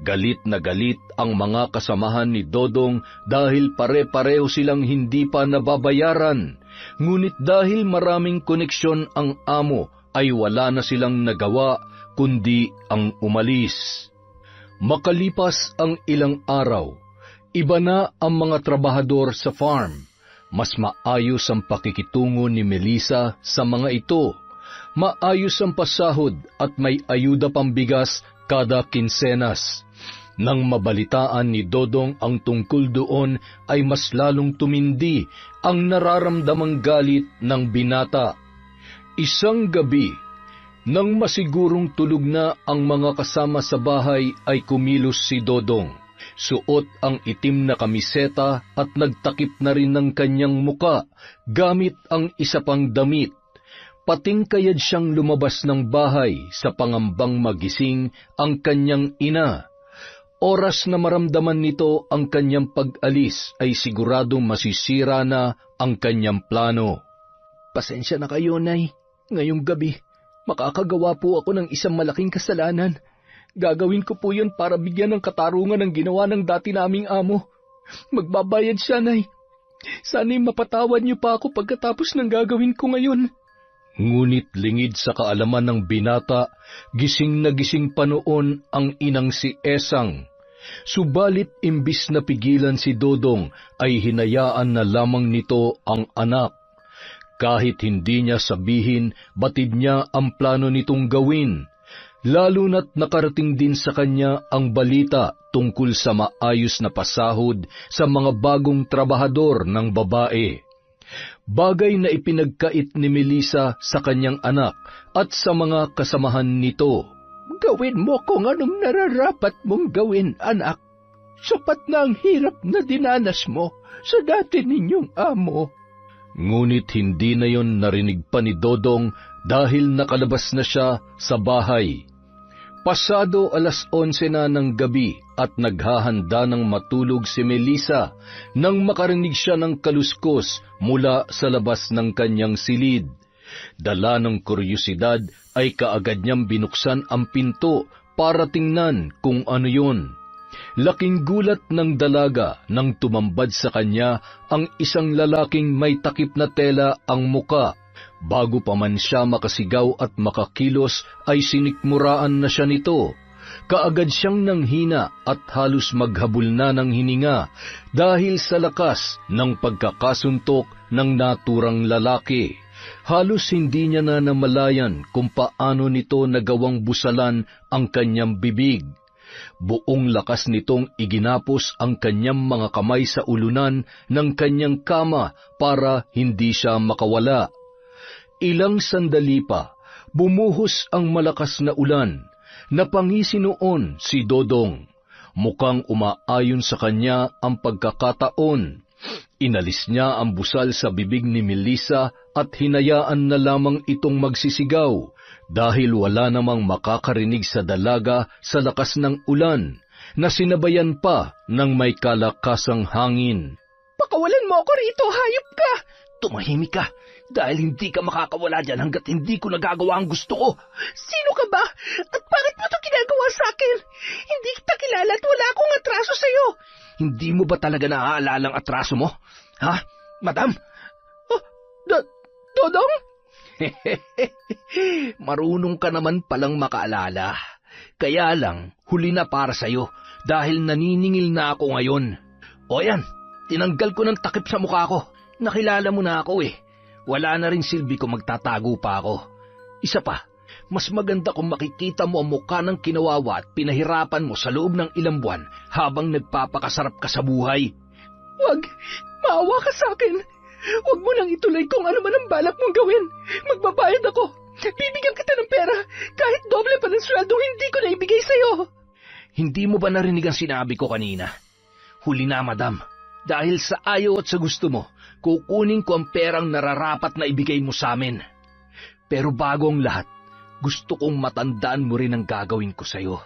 Galit na galit ang mga kasamahan ni Dodong dahil pare-pareho silang hindi pa nababayaran. Ngunit dahil maraming koneksyon ang amo ay wala na silang nagawa kundi ang umalis. Makalipas ang ilang araw, iba na ang mga trabahador sa farm. Mas maayos ang pakikitungo ni Melissa sa mga ito. Maayos ang pasahod at may ayuda pambigas kada kinsenas. Nang mabalitaan ni Dodong ang tungkol doon ay mas lalong tumindi ang nararamdamang galit ng binata. Isang gabi, nang masigurong tulog na ang mga kasama sa bahay ay kumilos si Dodong. Suot ang itim na kamiseta at nagtakip na rin ng kanyang muka gamit ang isa pang damit. Patingkayad siyang lumabas ng bahay sa pangambang magising ang kanyang ina. Oras na maramdaman nito ang kanyang pag-alis ay siguradong masisira na ang kanyang plano. Pasensya na kayo, Nay. Ngayong gabi, makakagawa po ako ng isang malaking kasalanan. Gagawin ko po yun para bigyan ng katarungan ang ginawa ng dati naming amo. Magbabayad siya, Nay. Sana'y mapatawad niyo pa ako pagkatapos ng gagawin ko ngayon. Ngunit lingid sa kaalaman ng binata, gising na gising pa noon ang inang si Esang. Subalit imbis na pigilan si Dodong, ay hinayaan na lamang nito ang anak. Kahit hindi niya sabihin, batid niya ang plano nitong gawin. Lalo na't nakarating din sa kanya ang balita tungkol sa maayos na pasahod sa mga bagong trabahador ng babae. Bagay na ipinagkait ni Melissa sa kanyang anak at sa mga kasamahan nito. Gawin mo kung anong nararapat mong gawin, anak. Sapat na ang hirap na dinanas mo sa dati ninyong amo. Ngunit hindi na yon narinig pa ni Dodong dahil nakalabas na siya sa bahay. Pasado 11:00 na ng gabi at naghahanda ng matulog si Melissa nang makarinig siya ng kaluskos mula sa labas ng kanyang silid. Dala ng kuryusidad ay kaagad niyang binuksan ang pinto para tingnan kung ano yun. Laking gulat ng dalaga nang tumambad sa kanya ang isang lalaking may takip na tela ang muka. Bago pa man siya makasigaw at makakilos ay sinikmuraan na siya nito. Kaagad siyang nanghina at halos maghabol na ng hininga dahil sa lakas ng pagkakasuntok ng naturang lalaki. Halos hindi niya na namalayan kung paano nito nagawang busalan ang kanyang bibig. Buong lakas nitong iginapos ang kanyang mga kamay sa ulunan ng kanyang kama para hindi siya makawala. Ilang sandali pa, bumuhos ang malakas na ulan. Napangisi noon si Dodong. Mukhang umaayon sa kanya ang pagkakataon. Inalis niya ang busal sa bibig ni Melissa at hinayaan na lamang itong magsisigaw dahil wala namang makakarinig sa dalaga sa lakas ng ulan na sinabayan pa ng may kalakasang hangin. Pakawalan mo ako rito, hayop ka! Tumahimik ka, dahil hindi ka makakawala dyan hanggat hindi ko nagagawa ang gusto ko. Sino ka ba? At bakit mo ito ginagawa sa akin? Hindi kita kilala at wala akong atraso sa'yo. Hindi mo ba talaga naaalala ang atraso mo? Ha, madam? Oh, Dodong? Marunong ka naman palang makaalala. Kaya lang, huli na para sa'yo dahil naniningil na ako ngayon. O yan, tinanggal ko ng takip sa mukha ko. Nakilala mo na ako eh. Wala na rin silbi kung magtatago pa ako. Isa pa, mas maganda kung makikita mo ang mukha ng kinawawa at pinahirapan mo sa loob ng ilang buwan habang nagpapakasarap ka sa buhay. Wag! Maawa ka sa akin! Wag mo nang ituloy kung ano man ang balak mong gawin. Magbabayad ako. Bibigyan kita ng pera kahit doble pa ng sweldong hindi ko na ibigay sa'yo. Hindi mo ba narinig ang sinabi ko kanina? Huli na, madam. Dahil sa ayaw at sa gusto mo, kukunin ko ang perang nararapat na ibigay mo sa amin. Pero bago ang lahat, gusto kong matandaan mo rin ang gagawin ko sa'yo.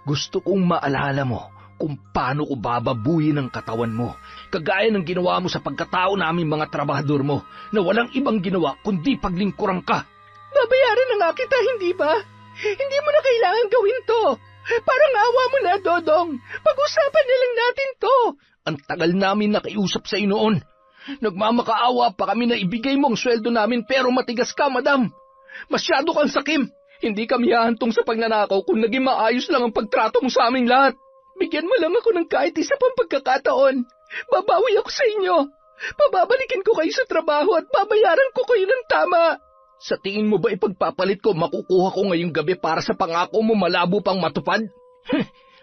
Gusto kong maalala mo kung paano ko bababuyin ang katawan mo, kagaya ng ginawa mo sa pagkatao namin mga trabahador mo, na walang ibang ginawa kundi paglingkuran ka. Babayaran na nga kita, hindi ba? Hindi mo na kailangan gawin to. Parang awa mo na, Dodong. Pag-usapan na lang natin to. Ang tagal namin nakiusap sa noon. Nagmamakaawa pa kami na ibigay mo ang sweldo namin pero matigas ka, madam. Masyado kang sakim. Hindi kami hahantong sa pagnanakaw kung naging maayos lang ang pagtrato mo sa aming lahat. Bigyan mo lang ako ng kahit isa pang pagkakataon. Babawi ako sa inyo. Pababalikin ko kayo sa trabaho at babayaran ko kayo ng tama. Sa tingin mo ba ipagpapalit ko makukuha ko ngayong gabi para sa pangako mo malabo pang matupad?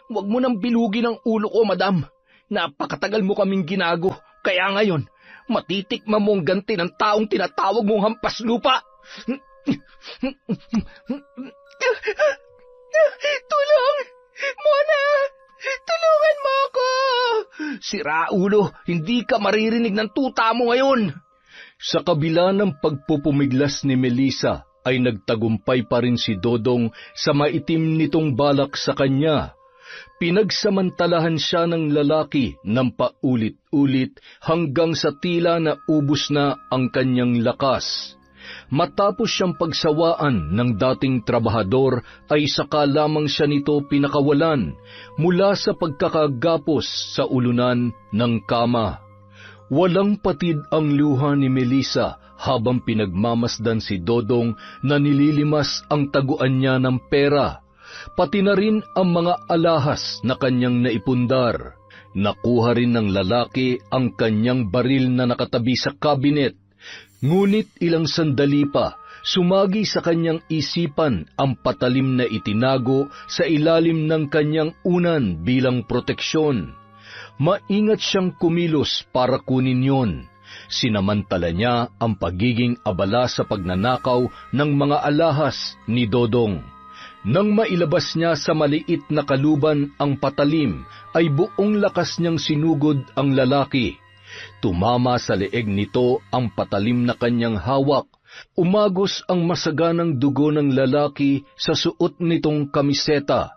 Huwag mo nang bilugin ang ulo ko, madam. Napakatagal mo kaming ginago. Kaya ngayon, matitikman mo ang ganti ng taong tinatawag mong hampas lupa. Tulong! Mona! Tulungan mo ako! Sira ulo, hindi ka maririnig ng tuta mo ngayon. Sa kabila ng pagpupumiglas ni Melissa, ay nagtagumpay pa rin si Dodong sa maitim nitong balak sa kanya. Pinagsamantalahan siya ng lalaki ng paulit-ulit hanggang sa tila na ubos na ang kanyang lakas. Matapos siyang pagsawaan ng dating trabahador ay saka lamang siya nito pinakawalan mula sa pagkakagapos sa ulunan ng kama. Walang patid ang luha ni Melissa habang pinagmamasdan si Dodong na nililimas ang taguan niya ng pera, pati na rin ang mga alahas na kanyang naipundar. Nakuha rin ng lalaki ang kanyang baril na nakatabi sa kabinet. Ngunit ilang sandali pa, sumagi sa kanyang isipan ang patalim na itinago sa ilalim ng kanyang unan bilang proteksyon. Maingat siyang kumilos para kunin yon. Sinamantala niya ang pagiging abala sa pagnanakaw ng mga alahas ni Dodong. Nang mailabas niya sa maliit na kaluban ang patalim, ay buong lakas niyang sinugod ang lalaki. Tumama sa leeg nito ang patalim na kanyang hawak. Umagos ang masaganang dugo ng lalaki sa suot nitong kamiseta.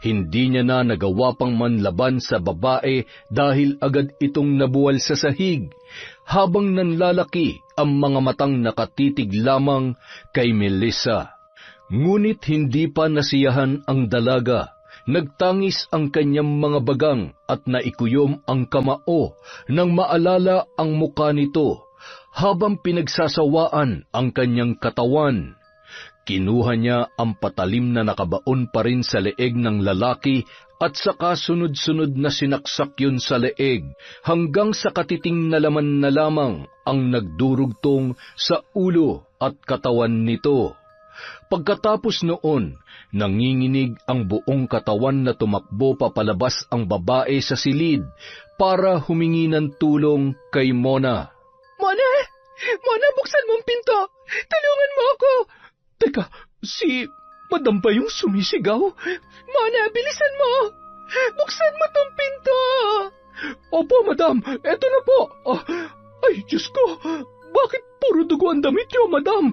Hindi niya na nagawa pang manlaban sa babae dahil agad itong nabuwal sa sahig, habang nanlalaki ang mga matang nakatitig lamang kay Melissa. Ngunit hindi pa nasiyahan ang dalaga. Nagtangis ang kanyang mga bagang at naikuyom ang kamao nang maalala ang muka nito, habang pinagsasawaan ang kanyang katawan. Kinuha niya ang patalim na nakabaon pa rin sa leeg ng lalaki at saka sunod-sunod na sinaksak yun sa leeg hanggang sa katiting na laman na lamang ang nagdurugtong sa ulo at katawan nito. Pagkatapos noon, nanginginig ang buong katawan na tumakbo papalabas ang babae sa silid para humingi ng tulong kay Mona. Mona! Mona, buksan mo ang pinto! Tulungan mo ako! Teka, si Madam ba yung sumisigaw? Mona, bilisan mo! Buksan mo tong pinto! Opo, Madam. Eto na po. Ay, Diyos ko. Bakit puro dugo ang damit niyo, Madam?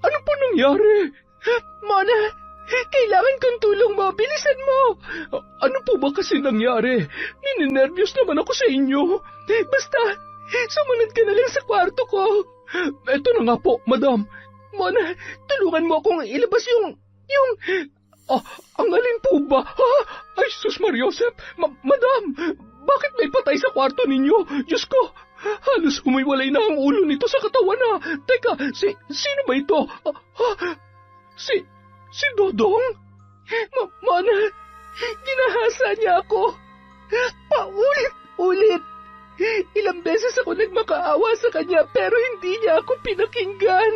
Ano po nangyari? Mona, kailangan kong tulong mo. Bilisan mo! Ano po ba kasi nangyari? Ninenervyos naman ako sa inyo. Basta, sumunod ka na lang sa kwarto ko. Eto na nga po, Madam. Mona, tulungan mo akong ilabas yung... Ang alin po ba? Ay, Sus Mariosep! Madam, bakit may patay sa kwarto ninyo? Diyos ko, halos humiwalay na ang ulo nito sa katawan na. Teka, sino ba ito? Si Dodong? Mona, ginahasa niya ako. Paulit-ulit. Ilang beses ako nagmakaawa sa kanya pero hindi niya ako pinakinggan.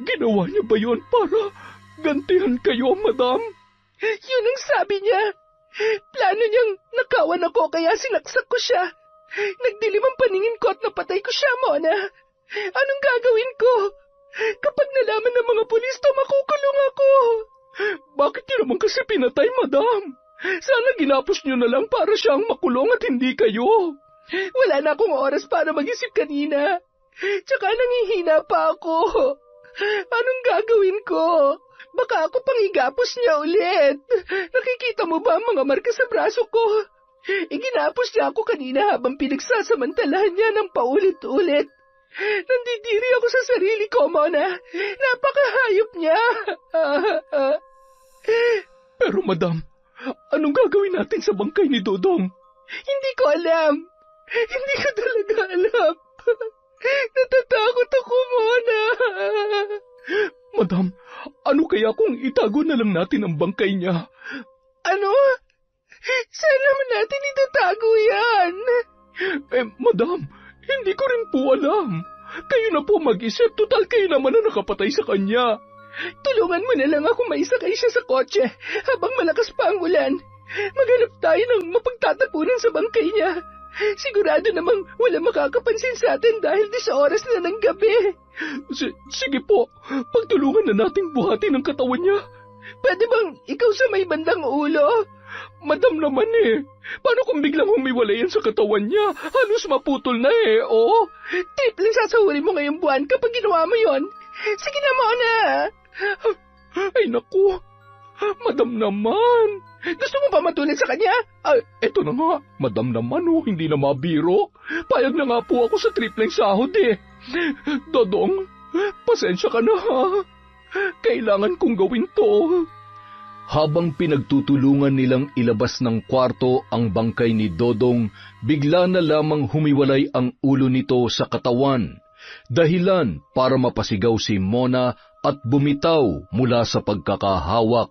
Ginawa niya ba yun para gantihan kayo, Madam? Yun ang sabi niya. Plano niyang nakawan ako kaya sinaksak ko siya. Nagdilim ang paningin ko at napatay ko siya, Mona. Anong gagawin ko? Kapag nalaman ng mga pulis to, makukulong ako. Bakit niyo naman kasi pinatay, Madam? Sana ginapos niyo na lang para siyang makulong at hindi kayo. Wala na akong oras para mag-isip kanina. Tsaka nangihina pa ako. Anong gagawin ko? Baka ako pang igapos niya ulit. Nakikita mo ba ang mga marka sa braso ko? Iginapos niya ako kanina habang pinagsasamantalahan niya ng paulit-ulit. Nandidiri ako sa sarili ko, Mona. Napakahayop niya. Pero madam, anong gagawin natin sa bangkay ni Dodong? Hindi ko alam. Hindi ko talaga alam. Natatakot ako, Mona. Madam, ano kaya kung itago na lang natin ang bangkay niya? Ano? Saan naman natin itatago yan? Madam, hindi ko rin po alam. Kayo na po mag-isip, total kayo naman na nakapatay sa kanya. Tulungan mo na lang ako maisakay siya sa kotse habang malakas pa ang ulan. Maghanap tayo ng mapagtatapunan sa bangkay niya. Sigurado namang wala makakapansin sa atin dahil 10 oras na ng gabi. Sige po, pagtulungan na nating buhatin ang katawan niya. Pwede bang ikaw sa may bandang ulo? Madam naman paano kung biglang humiwalay yan sa katawan niya? Halos maputol na oh. Tripling sasahurin mo ngayong buwan kapag ginawa mo yon. Sige na, Mona. Ay naku, madam naman. Gusto mo ba matulad sa kanya? Eto na nga, madam naman hindi na mabiro. Payag na nga po ako sa tripling sahod Dodong, pasensya ka na ha. Kailangan kong gawin to. Habang pinagtutulungan nilang ilabas ng kwarto ang bangkay ni Dodong, bigla na lamang humiwalay ang ulo nito sa katawan. Dahilan para mapasigaw si Mona at bumitaw mula sa pagkakahawak.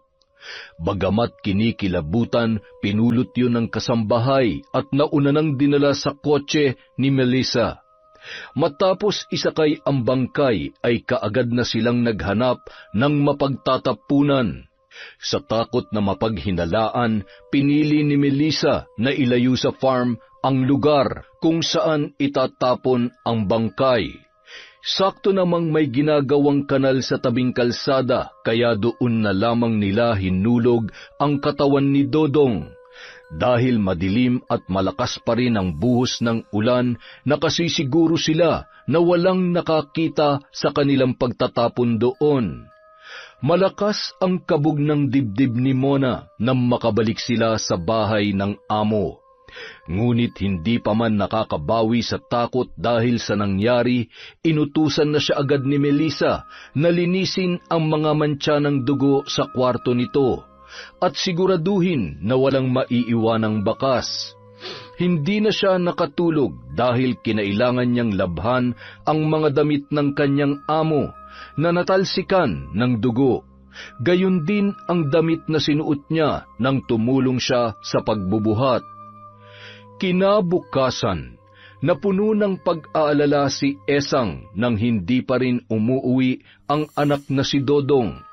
Bagamat kinikilabutan, pinulot yun ng kasambahay at nauna nang dinala sa kotse ni Melissa. Matapos isakay ang bangkay ay kaagad na silang naghanap ng mapagtatapunan. Sa takot na mapaghinalaan, pinili ni Melissa na ilayo sa farm ang lugar kung saan itatapon ang bangkay. Sakto namang may ginagawang kanal sa tabing kalsada, kaya doon na lamang nila hinulog ang katawan ni Dodong. Dahil madilim at malakas pa rin ang buhos ng ulan, nakasisiguro sila na walang nakakita sa kanilang pagtatapon doon. Malakas ang kabog ng dibdib ni Mona nang makabalik sila sa bahay ng amo. Ngunit hindi pa man nakakabawi sa takot dahil sa nangyari, inutusan na siya agad ni Melissa na linisin ang mga mantsa ng dugo sa kwarto nito at siguraduhin na walang maiiwanang bakas. Hindi na siya nakatulog dahil kinailangan niyang labhan ang mga damit ng kanyang amo na natalsikan ng dugo. Gayon din ang damit na sinuot niya nang tumulong siya sa pagbubuhat. Kinabukasan, napuno ng pag-aalala si Esang nang hindi pa rin umuuwi ang anak na si Dodong.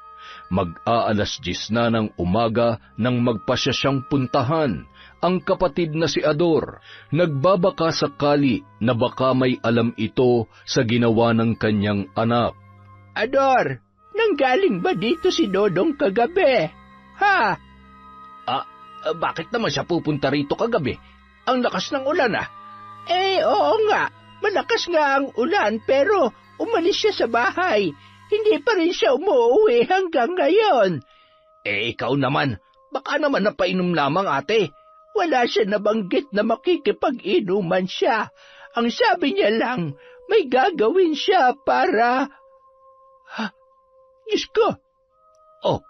Mag-aalas 10 na ng umaga nang magpasya siyang puntahan ang kapatid na si Ador. Nagbabaka sakali na baka may alam ito sa ginawa ng kanyang anak. Ador, nanggaling ba dito si Dodong kagabi? Ha? Bakit naman siya pupunta rito kagabi? Ang lakas ng ulan Oo nga. Malakas nga ang ulan pero umalis siya sa bahay. Hindi pa rin siya umuwi hanggang ngayon. Ikaw naman. Baka naman napainom lamang ate. Wala siya nabanggit na makikipag-inuman siya. Ang sabi niya lang, may gagawin siya para... Diyos ko! Oh,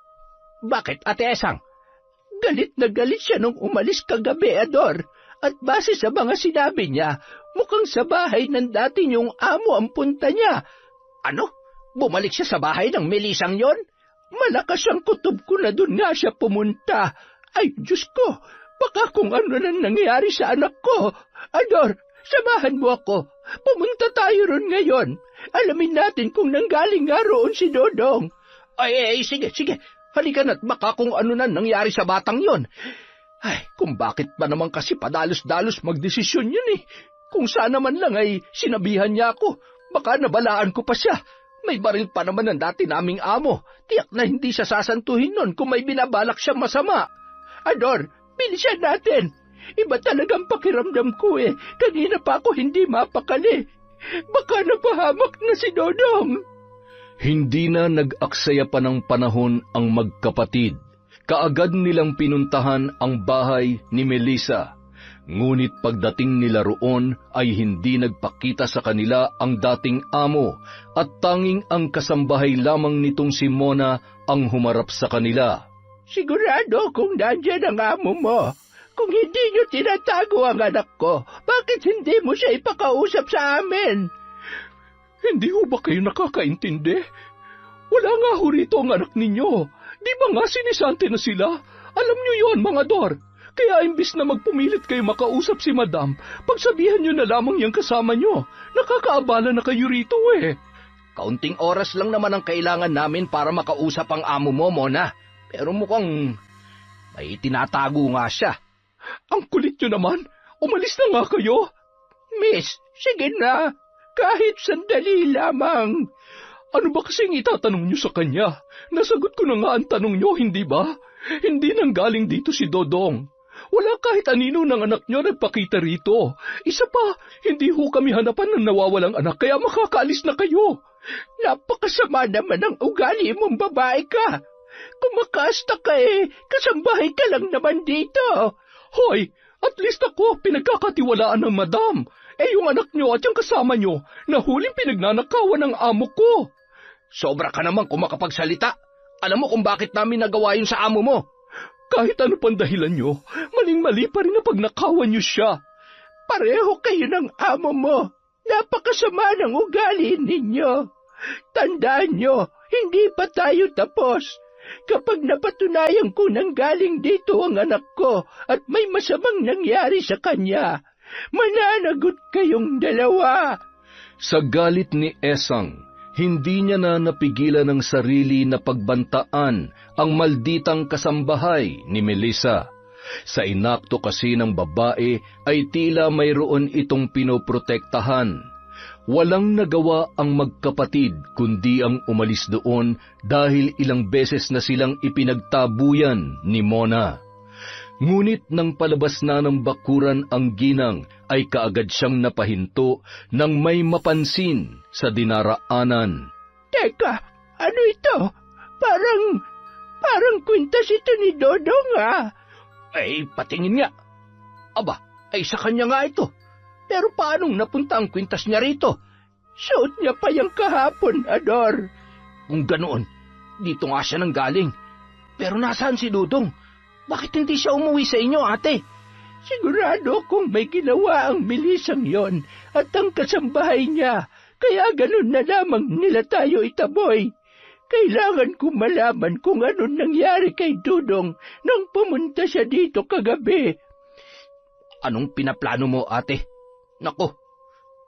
bakit Ate Esang? Galit na galit siya nung umalis kagabi, Ador. At base sa mga sinabi niya, mukhang sa bahay ng dati niyong amo ang punta niya. Ano? Bumalik siya sa bahay ng Melisang yon? Malakas ang kutob ko na doon nga siya pumunta. Ay, Diyos ko! Baka kung ano na nangyari sa anak ko. Ador, samahan mo ako. Pumunta tayo ron ngayon. Alamin natin kung nanggaling nga roon si Dodong. Ay, sige. Halika na't baka kung ano na nangyari sa batang yon. Ay, kung bakit pa naman kasi padalos-dalos magdesisyon yun Kung sana man lang ay sinabihan niya ako, baka nabalaan ko pa siya. May baril pa naman ng dati naming amo. Tiyak na hindi siya sasantuhin nun kung may binabalak siyang masama. Ador, bilisan natin. Iba talagang pakiramdam ko Kanina pa ako hindi mapakali. Baka napahamak na si Dodong. Hindi na nag-aksaya pa ng panahon ang magkapatid. Kaagad nilang pinuntahan ang bahay ni Melissa. Ngunit pagdating nila roon ay hindi nagpakita sa kanila ang dating amo at tanging ang kasambahay lamang nitong si Mona ang humarap sa kanila. Sigurado kung nandyan ang amo mo. Kung hindi nyo tinatago ang anak ko, bakit hindi mo siya ipakausap sa amin? Hindi ho ba kayo nakakaintindi? Wala nga ho rito ang anak ninyo. Di ba nga sinisante na sila? Alam nyo yon, mga Dor. Kaya imbis na magpumilit kayo makausap si Madam, pagsabihan nyo na lamang yung kasama nyo. Nakakaabala na kayo rito eh. Kaunting oras lang naman ang kailangan namin para makausap ang amo mo, Mona. Pero mukhang may tinatago nga siya. Ang kulit nyo naman. Umalis na nga kayo. Miss, sige na. Kahit sandali lamang. Ano ba kasing itatanong nyo sa kanya? Nasagot ko na nga ang tanong nyo, hindi ba? Hindi nang galing dito si Dodong. Wala kahit anino ng anak nyo nagpakita rito. Isa pa, hindi ho kami hanapan ng nawawalang anak kaya makakaalis na kayo. Napakasama naman ang ugali mong babae ka. Kumakasta ka eh, kasambahay ka lang naman dito. Hoy, at least ako pinagkakatiwalaan ng Madam. Yung anak nyo at yung kasama nyo, nahuling pinagnanakawan ng amo ko. Sobra ka naman kung makapagsalita. Alam mo kung bakit namin nagawa yun sa amo mo. Kahit ano pang dahilan nyo, maling-mali pa rin na pagnakawan nyo siya. Pareho kayo ng amo mo. Napakasama ng ugali ninyo. Tandaan nyo, hindi pa tayo tapos. Kapag napatunayan ko nang galing dito ang anak ko at may masamang nangyari sa kanya, mananagot kayong dalawa. Sa galit ni Esang, hindi niya na napigilan ng sarili na pagbantaan ang malditang kasambahay ni Melissa. Sa inakto kasi ng babae ay tila mayroon itong pinoprotektahan. Walang nagawa ang magkapatid kundi ang umalis doon dahil ilang beses na silang ipinagtabuyan ni Mona. Ngunit nang palabas na ng bakuran ang ginang ay kaagad siyang napahinto nang may mapansin sa dinaraanan. Teka, ano ito? Parang kwintas ito ni Dodong ah. Ay, patingin nga. Aba, ay sa kanya nga ito. Pero paanong napunta ang kwintas niya rito? Suot niya pa yung kahapon, Ador. Kung ganoon, dito nga siya nanggaling. Pero nasaan si Dudong? Bakit hindi siya umuwi sa inyo, ate? Sigurado kung may ginawa ang Melisang yon at ang kasambahay niya, kaya ganun na lamang nila tayo itaboy. Kailangan ko malaman kung anong nangyari kay Dudong nang pumunta siya dito kagabi. Anong pinaplano mo, ate? Nako,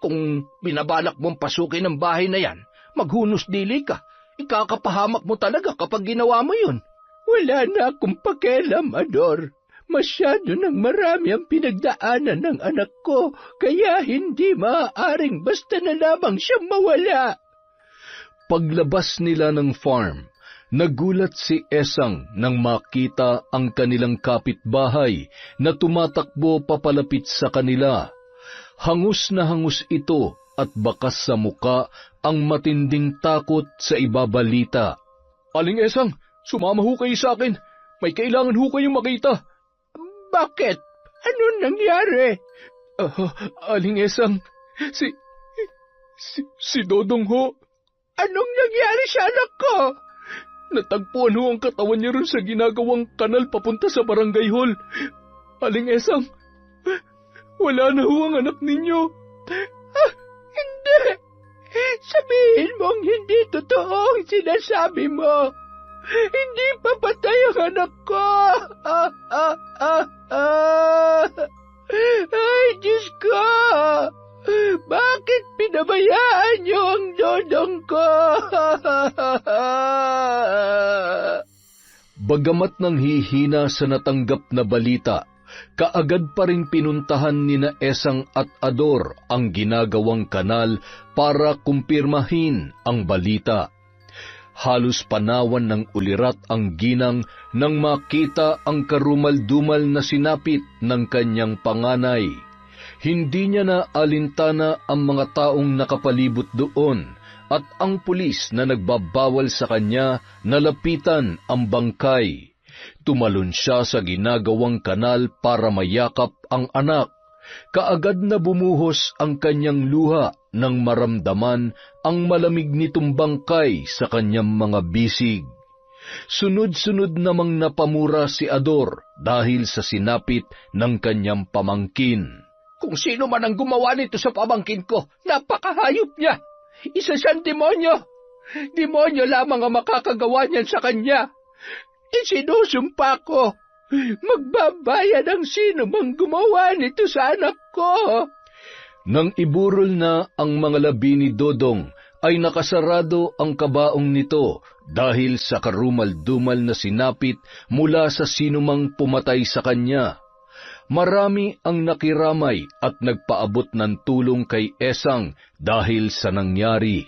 kung binabalak mong pasukin ang bahay na yan, maghunos dili ka. Ikakapahamak mo talaga kapag ginawa mo yun. Wala na akong pakialam, Ador. Masyado nang marami ang pinagdaanan ng anak ko, kaya hindi maaaring basta na lamang siya mawala. Paglabas nila ng farm, nagulat si Esang nang makita ang kanilang kapitbahay na tumatakbo papalapit sa kanila. Hangus na hangus ito at bakas sa muka ang matinding takot sa ibabalita. Aling Esang, sumama ho kayo sa akin. May kailangan ho kayong makita. Bakit? Ano nangyari? Aling Esang, si Dodong ho. Anong nangyari sa anak ko? Natagpuan ho ang katawan niya ron sa ginagawang kanal papunta sa barangay hall. Aling Esang, wala na ho ang anak ninyo. Hindi! Sabihin mong hindi totoo ang sinasabi mo. Hindi pa patay ang anak ko. Ay, Diyos ko! Bakit pinabayaan niyo ang Dodong ko? Bagamat nang hihina sa natanggap na balita, kaagad pa rin pinuntahan nina Esang at Ador ang ginagawang kanal para kumpirmahin ang balita. Halos panawan ng ulirat ang ginang nang makita ang karumal-dumal na sinapit ng kanyang panganay. Hindi niya na alintana ang mga taong nakapalibot doon at ang pulis na nagbabawal sa kanya na lapitan ang bangkay. Tumalon siya sa ginagawang kanal para mayakap ang anak. Kaagad na bumuhos ang kanyang luha nang maramdaman ang malamig nitong bangkay sa kanyang mga bisig. Sunod-sunod namang napamura si Ador dahil sa sinapit ng kanyang pamangkin. Kung sino man ang gumawa nito sa pamangkin ko, napakahayop niya. Isa siyang demonyo. Demonyo lamang ang makakagawa niyan sa kanya. Isinusumpa ko, magbabayad ang sino mang gumawa nito sa anak ko. Nang iburol na ang mga labi ni Dodong, ay nakasarado ang kabaong nito dahil sa karumal-dumal na sinapit mula sa sinumang pumatay sa kanya. Marami ang nakiramay at nagpaabot ng tulong kay Esang dahil sa nangyari.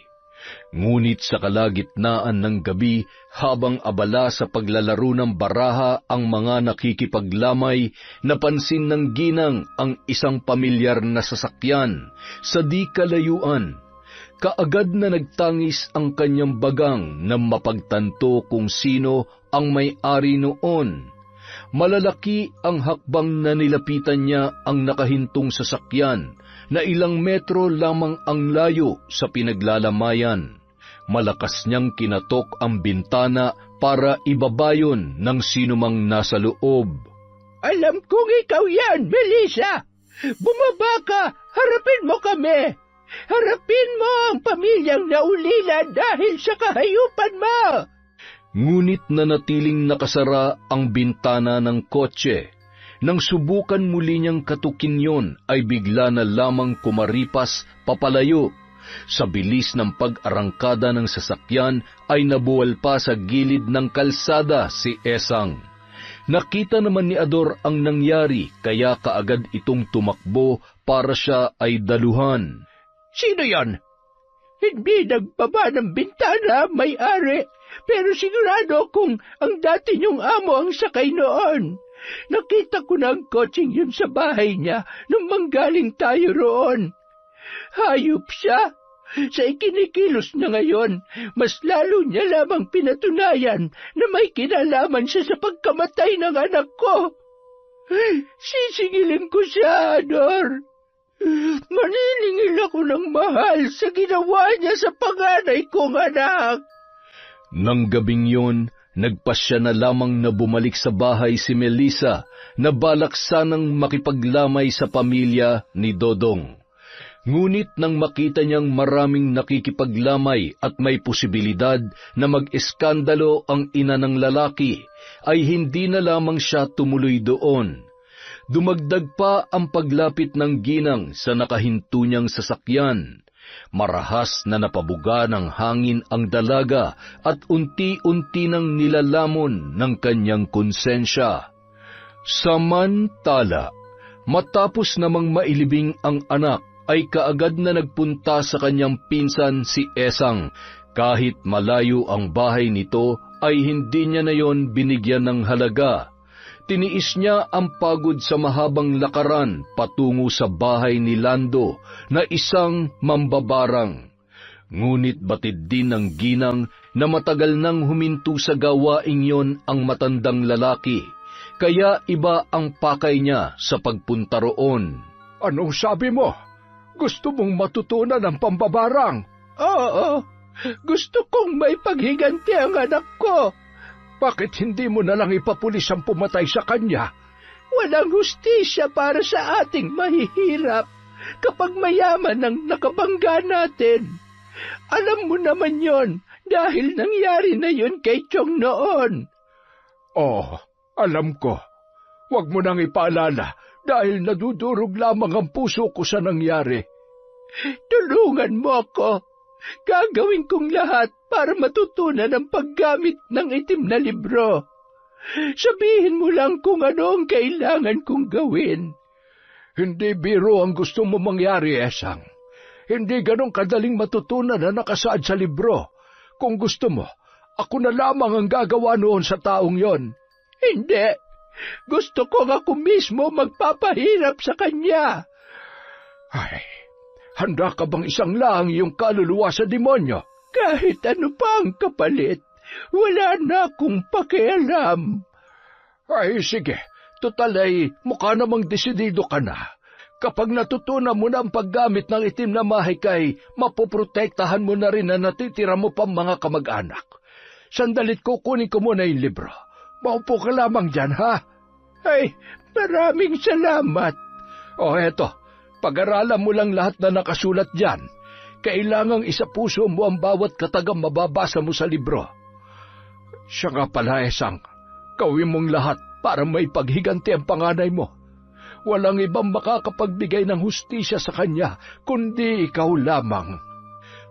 Ngunit sa kalagitnaan ng gabi, habang abala sa paglalaro ng baraha ang mga nakikipaglamay, napansin ng ginang ang isang pamilyar na sasakyan sa di kalayuan. Kaagad na nagtangis ang kanyang bagang na mapagtanto kung sino ang may-ari noon. Malalaki ang hakbang na nilapitan niya ang nakahintong sasakyan na ilang metro lamang ang layo sa pinaglalamayan. Malakas niyang kinatok ang bintana para ibabayon ng sinumang nasa loob. Alam kong ikaw yan, Melissa! Bumaba ka! Harapin mo kami! Harapin mo ang pamilyang naulila dahil sa kahayupan mo! Ngunit nanatiling nakasara ang bintana ng kotse. Nang subukan muli niyang katukin yon, ay bigla na lamang kumaripas papalayo. Sa bilis ng pag-arangkada ng sasakyan ay nabuwal pa sa gilid ng kalsada si Esang. Nakita naman ni Ador ang nangyari, kaya kaagad itong tumakbo para siya ay daluhan. Sino yon? Hindi nagbaba ng bintana, may-ari, pero sigurado kung ang dati niyong amo ang sakay noon. Nakita ko na ang kotseng yun sa bahay niya nung manggaling tayo roon. Hayop siya. Sa ikinikilos na ngayon, mas lalo niya lamang pinatunayan na may kinalaman siya sa pagkamatay ng anak ko. Sisingilin ko siya, Ador. Maniningil ako ng mahal sa ginawa niya sa panganay kong anak. Nang gabing yun, nagpasya na lamang na bumalik sa bahay si Melissa na balak sanang makipaglamay sa pamilya ni Dodong. Ngunit nang makita niyang maraming nakikipaglamay at may posibilidad na mag-eskandalo ang ina ng lalaki, ay hindi na lamang siya tumuloy doon. Dumagdag pa ang paglapit ng ginang sa nakahinto niyang sasakyan. Marahas na napabuga ng hangin ang dalaga at unti-unti nang nilalamon ng kanyang konsensya. Samantala, matapos namang mailibing ang anak, ay kaagad na nagpunta sa kanyang pinsan si Esang. Kahit malayo ang bahay nito, ay hindi niya na yon binigyan ng halaga. Tiniis niya ang pagod sa mahabang lakaran patungo sa bahay ni Lando na isang mambabarang. Ngunit batid din ng ginang na matagal nang huminto sa gawaing yon ang matandang lalaki, kaya iba ang pakay niya sa pagpunta roon. Anong sabi mo? Gusto mong matutunan ang pambabarang? Oo, gusto kong may paghiganti ang anak ko. Bakit hindi mo na lang ipapulis ang pumatay sa kanya? Walang hustisya para sa ating mahihirap kapag mayaman ang nakabangga natin. Alam mo naman yon dahil nangyari na yon kay Chong noon. Oh, alam ko. Huwag mo nang ipaalala dahil nadudurog lamang ang puso ko sa nangyari. Tulungan mo ako. Gagawin kong lahat para matutunan ang paggamit ng itim na libro. Sabihin mo lang kung ano ang kailangan kong gawin. Hindi biro ang gusto mo mangyari, Esang. Hindi ganong kadaling matutunan na nakasaad sa libro. Kung gusto mo, ako na lamang ang gagawa noon sa taong yon. Hindi. Gusto ko ako mismo magpapahirap sa kanya. Ay, handa ka bang isang lang iyong kaluluwa sa demonyo? Kahit ano pa ang kapalit, wala na akong pakialam. Ay, sige. Total ay mukha namang desidido ka na. Kapag natutunan mo na ang paggamit ng itim na mahikay, mapoprotektahan mo na rin na natitira mo pang mga kamag-anak. Sandalit kukunin ko muna yung libro. Maupo ka lamang dyan, ha? Ay, maraming salamat. O eto, pag-aralan mo lang lahat na nakasulat dyan. Kailangang isapuso mo ang bawat katagang mababasa mo sa libro. Siya nga pala, Esang, gawin mong lahat para may paghiganti ang panganay mo. Walang ibang makakapagbigay ng hustisya sa kanya, kundi ikaw lamang.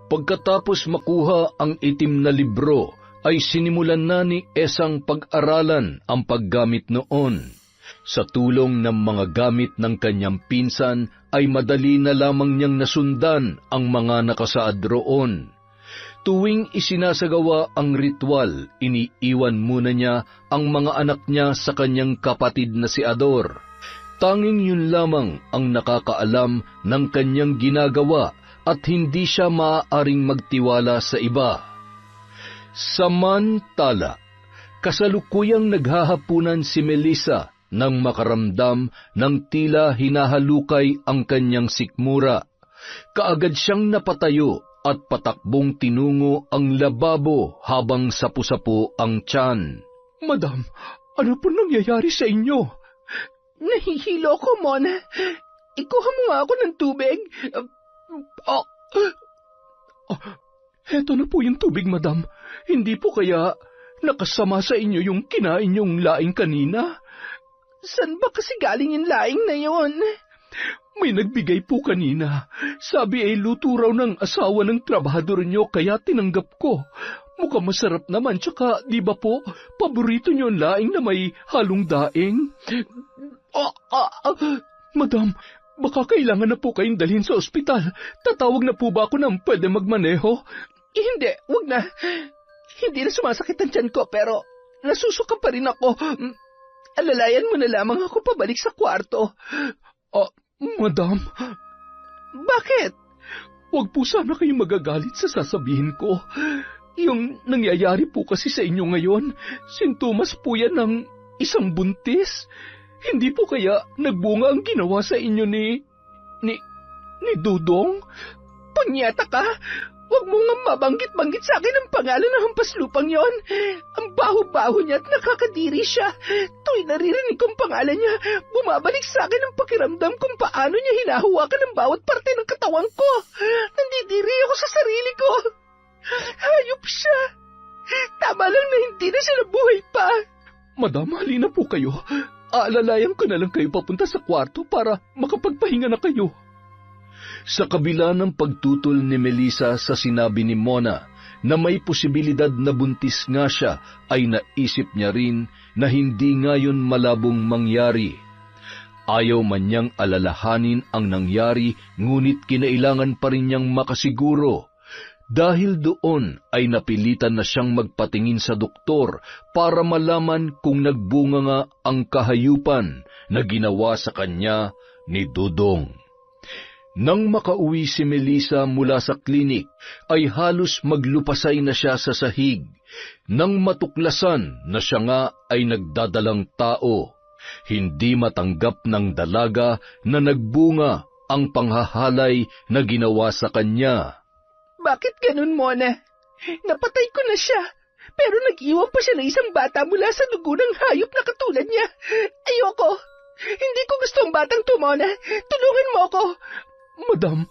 Pagkatapos makuha ang itim na libro, ay sinimulan na ni Esang pag-aralan ang paggamit noon. Sa tulong ng mga gamit ng kanyang pinsan, ay madali na lamang niyang nasundan ang mga nakasaad roon. Tuwing isinasagawa ang ritual, iniiwan muna niya ang mga anak niya sa kanyang kapatid na si Ador. Tanging yun lamang ang nakakaalam ng kanyang ginagawa at hindi siya maaaring magtiwala sa iba. Samantala, kasalukuyang naghahapunan si Melissa nang makaramdam ng tila hinahalukay ang kanyang sikmura. Kaagad siyang napatayo at patakbong tinungo ang lababo habang sapu-sapu ang tiyan. Madam, ano po nangyayari sa inyo? Nahihilo ko, Mona. Ikuha mo nga ako ng tubig. Heto na po yung tubig, madam. Hindi po kaya nakasama sa inyo yung kinain yung laing kanina? San ba kasi galing yung laing na yon? May nagbigay po kanina. Sabi ay luto raw ng asawa ng trabahador nyo kaya tinanggap ko. Mukhang masarap naman, tsaka di ba po, paborito nyo ang laing na may halong daing? Madam, baka kailangan na po kayong dalhin sa ospital. Tatawag na po ba ako ng pwede magmaneho? Hindi, wag na. Hindi na sumasakit ang tiyan ko, pero nasusuka pa rin ako. Alalayan mo na lamang ako pabalik sa kwarto. Madam. Bakit? Huwag po sana kayong magagalit sa sasabihin ko. Yung nangyayari po kasi sa inyo ngayon, sintomas po yan ng isang buntis. Hindi po kaya nagbunga ang ginawa sa inyo ni Dudong? Punyeta ka! Huwag mo nga mabanggit-banggit sa akin ang pangalan ng hampaslupang yon. Ang baho-baho niya at nakakadiri siya. Tuwing naririnig kong pangalan niya, bumabalik sa akin ang pakiramdam kung paano niya hinahawakan ang bawat parte ng katawan ko. Nandidiri ako sa sarili ko. Hayop siya. Tama lang na hindi na siya nabuhay pa. Madam, halina po kayo. Aalalayan ko na lang kayo papunta sa kwarto para makapagpahinga na kayo. Sa kabila ng pagtutol ni Melissa sa sinabi ni Mona na may posibilidad na buntis nga siya, ay naisip niya rin na hindi ngayon malabong mangyari. Ayaw man niyang alalahanin ang nangyari, ngunit kinailangan pa rin niyang makasiguro. Dahil doon ay napilitan na siyang magpatingin sa doktor para malaman kung nagbunga nga ang kahayupan na ginawa sa kanya ni Dudong. Nang makauwi si Melissa mula sa klinik, ay halos maglupasay na siya sa sahig. Nang matuklasan na siya nga ay nagdadalang tao, hindi matanggap ng dalaga na nagbunga ang panghahalay na ginawa sa kanya. Bakit ganun, Mona? Napatay ko na siya, pero nag-iwan pa siya ng isang bata mula sa dugo ng hayop na katulad niya. Ayoko! Hindi ko gusto ang batang to, Mona. Tulungan mo ako! Madam,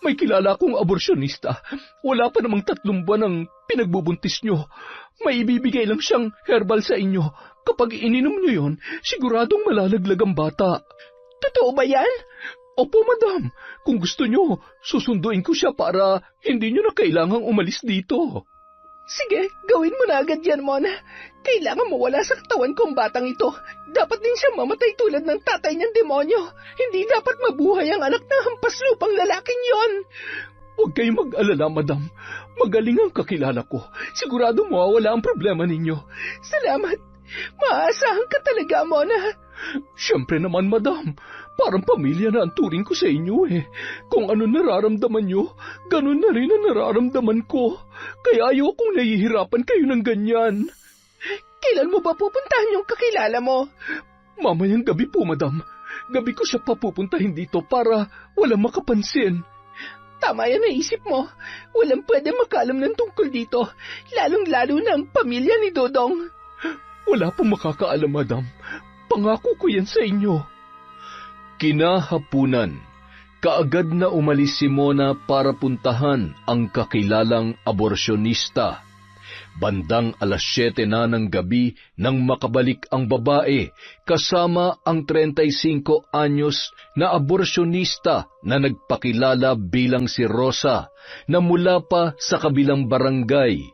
may kilala akong aborsyonista. Wala pa namang 3 buwan ang pinagbubuntis nyo. May ibibigay lang siyang herbal sa inyo. Kapag ininom nyo yon, siguradong malalaglag ang bata. Totoo ba yan? Opo, madam. Kung gusto nyo, susunduin ko siya para hindi nyo na kailangang umalis dito. Sige, gawin mo na agad yan, Mona. Kailangan mawala sa katawan ko ang batang ito. Dapat din siya mamatay tulad ng tatay niyang demonyo. Hindi dapat mabuhay ang anak ng hampaslupang lalaking yon. Huwag kayong mag-alala, madam. Magaling ang kakilala ko. Sigurado mawawala ang problema ninyo. Salamat. Maaasahan ka talaga, Mona. Siyempre naman, madam. Parang pamilya na ang turing ko sa inyo eh. Kung ano nararamdaman nyo, ganun na rin ang nararamdaman ko. Kaya ayokong nahihirapan kayo ng ganyan. Kailan mo ba pupuntahan yung kakilala mo? Mamayang gabi po, madam. Gabi ko siya papupuntahin dito para walang makapansin. Tama yan naisip mo. Walang pwede makaalam ng tungkol dito, lalong-lalo na ang pamilya ni Dodong. Wala pong makakaalam, madam. Pangako ko yan sa inyo. Kinahapunan, kaagad na umalis si Mona para puntahan ang kakilalang aborsyonista. Bandang 7:00 na ng gabi nang makabalik ang babae kasama ang 35 anyos na aborsyonista na nagpakilala bilang si Rosa na mula pa sa kabilang barangay.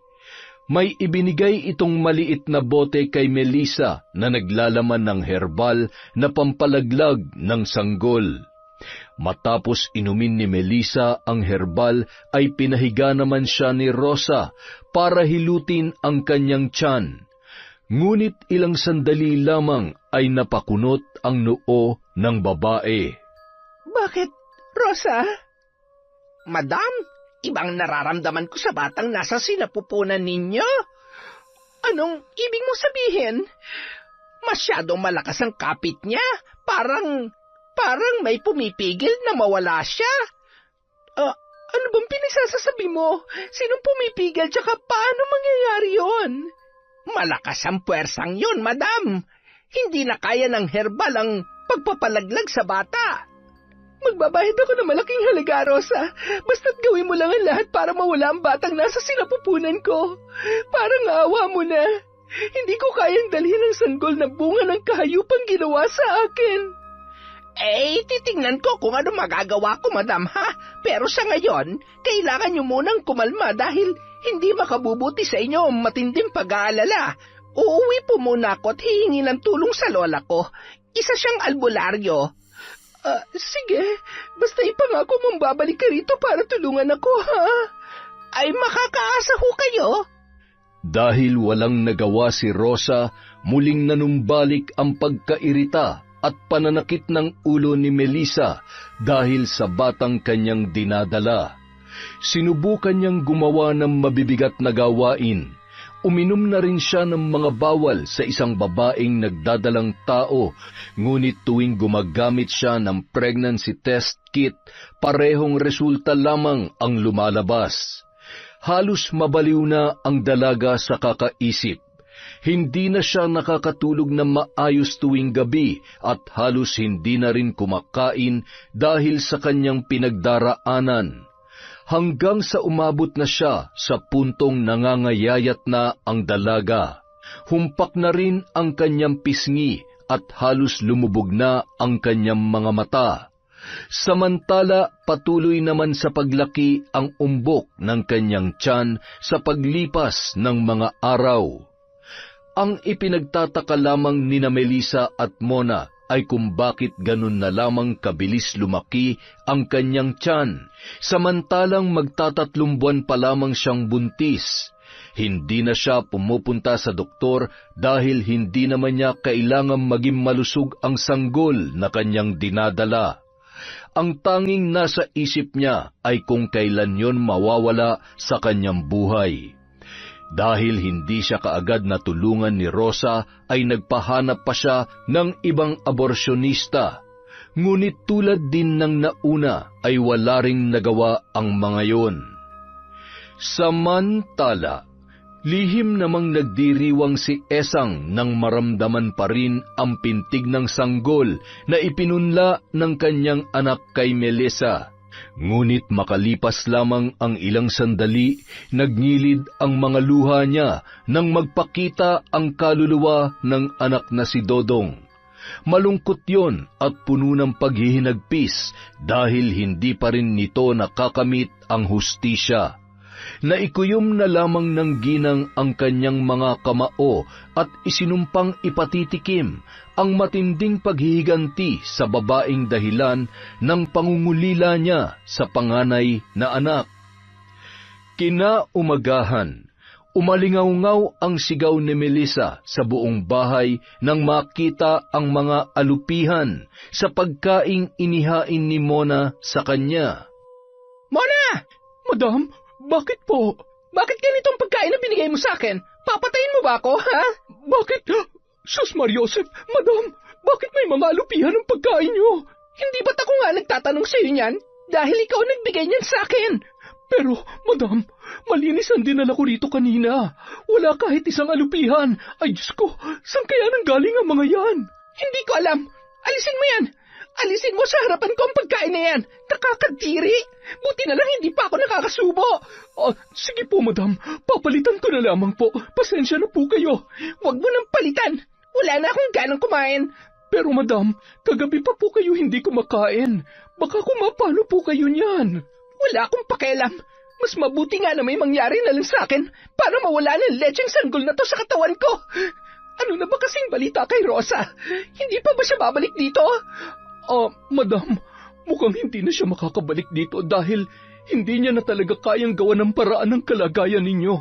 May ibinigay itong maliit na bote kay Melissa na naglalaman ng herbal na pampalaglag ng sanggol. Matapos inumin ni Melissa ang herbal ay pinahiga naman siya ni Rosa para hilutin ang kanyang tiyan. Ngunit ilang sandali lamang ay napakunot ang noo ng babae. Bakit, Rosa? Madam, ibang nararamdaman ko sa batang nasa sinapupunan ninyo. Anong ibig mo sabihin? Masyadong malakas ang kapit niya. Parang may pumipigil na mawala siya. Ano bang pinagsasasabi mo? Sinong pumipigil tsaka paano mangyayari yon? Malakas ang puwersang yun, madam. Hindi na kaya ng herbal ang pagpapalaglag sa bata. Magbabayad ako ng malaking halaga, Rosa. Basta't gawin mo lang ang lahat para mawala ang batang nasa sinapupunan ko. Parang awa mo na. Hindi ko kayang dalhin ang sanggol na bunga ng kahayupang ginawa sa akin. Titingnan ko kung ano magagawa ko, madam, ha? Pero sa ngayon, kailangan nyo munang kumalma dahil hindi makabubuti sa inyo ang matinding pag-aalala. Uuwi po muna ako at hihingi ng tulong sa lola ko. Isa siyang albularyo. Sige, basta ipangako mong babalik ka rito para tulungan ako, ha? Ay makakaasa ho kayo. Dahil walang nagawa si Rosa, muling nanumbalik ang pagkairita at pananakit ng ulo ni Melissa dahil sa batang kanyang dinadala. Sinubukan niyang gumawa ng mabibigat na gawain. Uminom na rin siya ng mga bawal sa isang babaeng nagdadalang tao, ngunit tuwing gumagamit siya ng pregnancy test kit, parehong resulta lamang ang lumalabas. Halos mabaliw na ang dalaga sa kakaisip. Hindi na siya nakakatulog na maayos tuwing gabi at halos hindi na rin kumakain dahil sa kanyang pinagdaraanan. Hanggang sa umabot na siya sa puntong nangangayayat na ang dalaga. Humpak na rin ang kanyang pisngi at halos lumubog na ang kanyang mga mata. Samantala, patuloy naman sa paglaki ang umbok ng kanyang tiyan sa paglipas ng mga araw. Ang ipinagtataka lamang ni Melissa at Mona ay kung bakit ganun na lamang kabilis lumaki ang kanyang tiyan, samantalang magtatatlong buwan pa lamang siyang buntis. Hindi na siya pumupunta sa doktor dahil hindi naman niya kailangang maging malusog ang sanggol na kanyang dinadala. Ang tanging nasa isip niya ay kung kailan yon mawawala sa kanyang buhay. Dahil hindi siya kaagad natulungan ni Rosa, ay nagpahanap pa siya ng ibang aborsyonista. Ngunit tulad din ng nauna, ay wala ring nagawa ang mga yon. Samantala, lihim namang nagdiriwang si Esang nang maramdaman pa rin ang pintig ng sanggol na ipinunla ng kanyang anak kay Melissa. Ngunit makalipas lamang ang ilang sandali, nagngilid ang mga luha niya nang magpakita ang kaluluwa ng anak na si Dodong. Malungkot yon at puno ng paghihinagpis dahil hindi pa rin nito nakakamit ang hustisya. Naikuyom na lamang ng ginang ang kanyang mga kamao at isinumpang ipatitikim ang matinding paghihiganti sa babaeng dahilan ng pangungulila niya sa panganay na anak. Kinaumagahan, Umalingaw-ngaw ang sigaw ni Melissa sa buong bahay nang makita ang mga alupihan sa pagkaing inihain ni Mona sa kanya. Mona! Madam, bakit po? Bakit ganitong pagkain na binigay mo sa akin? Papatayin mo ba ako, ha? Bakit? Sus Mariosep, madam, bakit may mga alupihan ng pagkain niyo? Hindi ba't ako nga nagtatanong sa'yo niyan? Dahil ikaw nagbigay niyan sa akin. Pero, madam, malinis ang dinala ko rito kanina. Wala kahit isang alupihan. Ay, Diyos ko, saan kaya nanggaling ang mga yan? Hindi ko alam. Alisin mo yan. Alisin mo sa harapan ko ang pagkain na yan. Nakakadiri. Buti na lang hindi pa ako nakakasubo. Sige po, madam. Papalitan ko na lamang po. Pasensya na po kayo. Huwag mo nang palitan. Wala na akong ganang kumain. Pero, madam, kagabi pa po kayo hindi kumakain. Baka kumapalo po kayo niyan. Wala akong pakialam. Mas mabuti nga na may mangyari na lang sa akin para mawala ng lecheng sanggol na to sa katawan ko. Ano na ba kasing balita kay Rosa? Hindi pa ba siya babalik dito? Madam, mukhang hindi na siya makakabalik dito dahil hindi niya na talaga kayang gawa ng paraan ng kalagayan ninyo.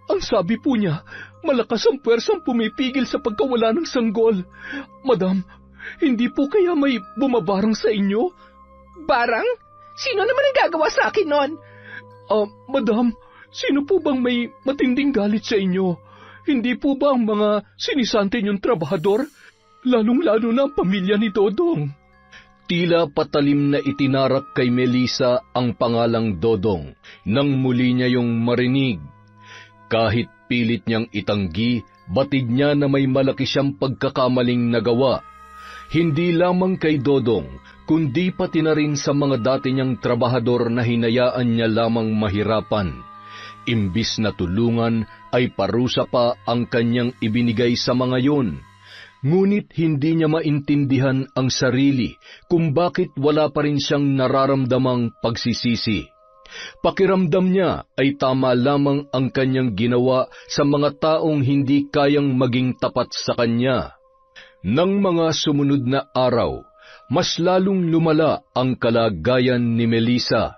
Ang sabi po niya, malakas ang puwersang pumipigil sa pagkawala ng sanggol. Madam, hindi po kaya may bumabarang sa inyo? Barang? Sino naman ang gagawa sa akin nun? Madam, sino po bang may matinding galit sa inyo? Hindi po ba ang mga sinisante niyong trabahador? Lalong-lalo na ang pamilya ni Dodong. Tila patalim na itinarak kay Melissa ang pangalang Dodong nang muli niya yung marinig. Kahit pilit niyang itanggi, batid niya na may malaki siyang pagkakamaling nagawa. Hindi lamang kay Dodong, kundi pati na rin sa mga dati niyang trabahador na hinayaan niya lamang mahirapan. Imbis na tulungan ay parusa pa ang kanyang ibinigay sa mga yun. Ngunit hindi niya maintindihan ang sarili kung bakit wala pa rin siyang nararamdamang pagsisisi. Pakiramdam niya ay tama lamang ang kanyang ginawa sa mga taong hindi kayang maging tapat sa kanya. Nang mga sumunod na araw, mas lalong lumala ang kalagayan ni Melissa.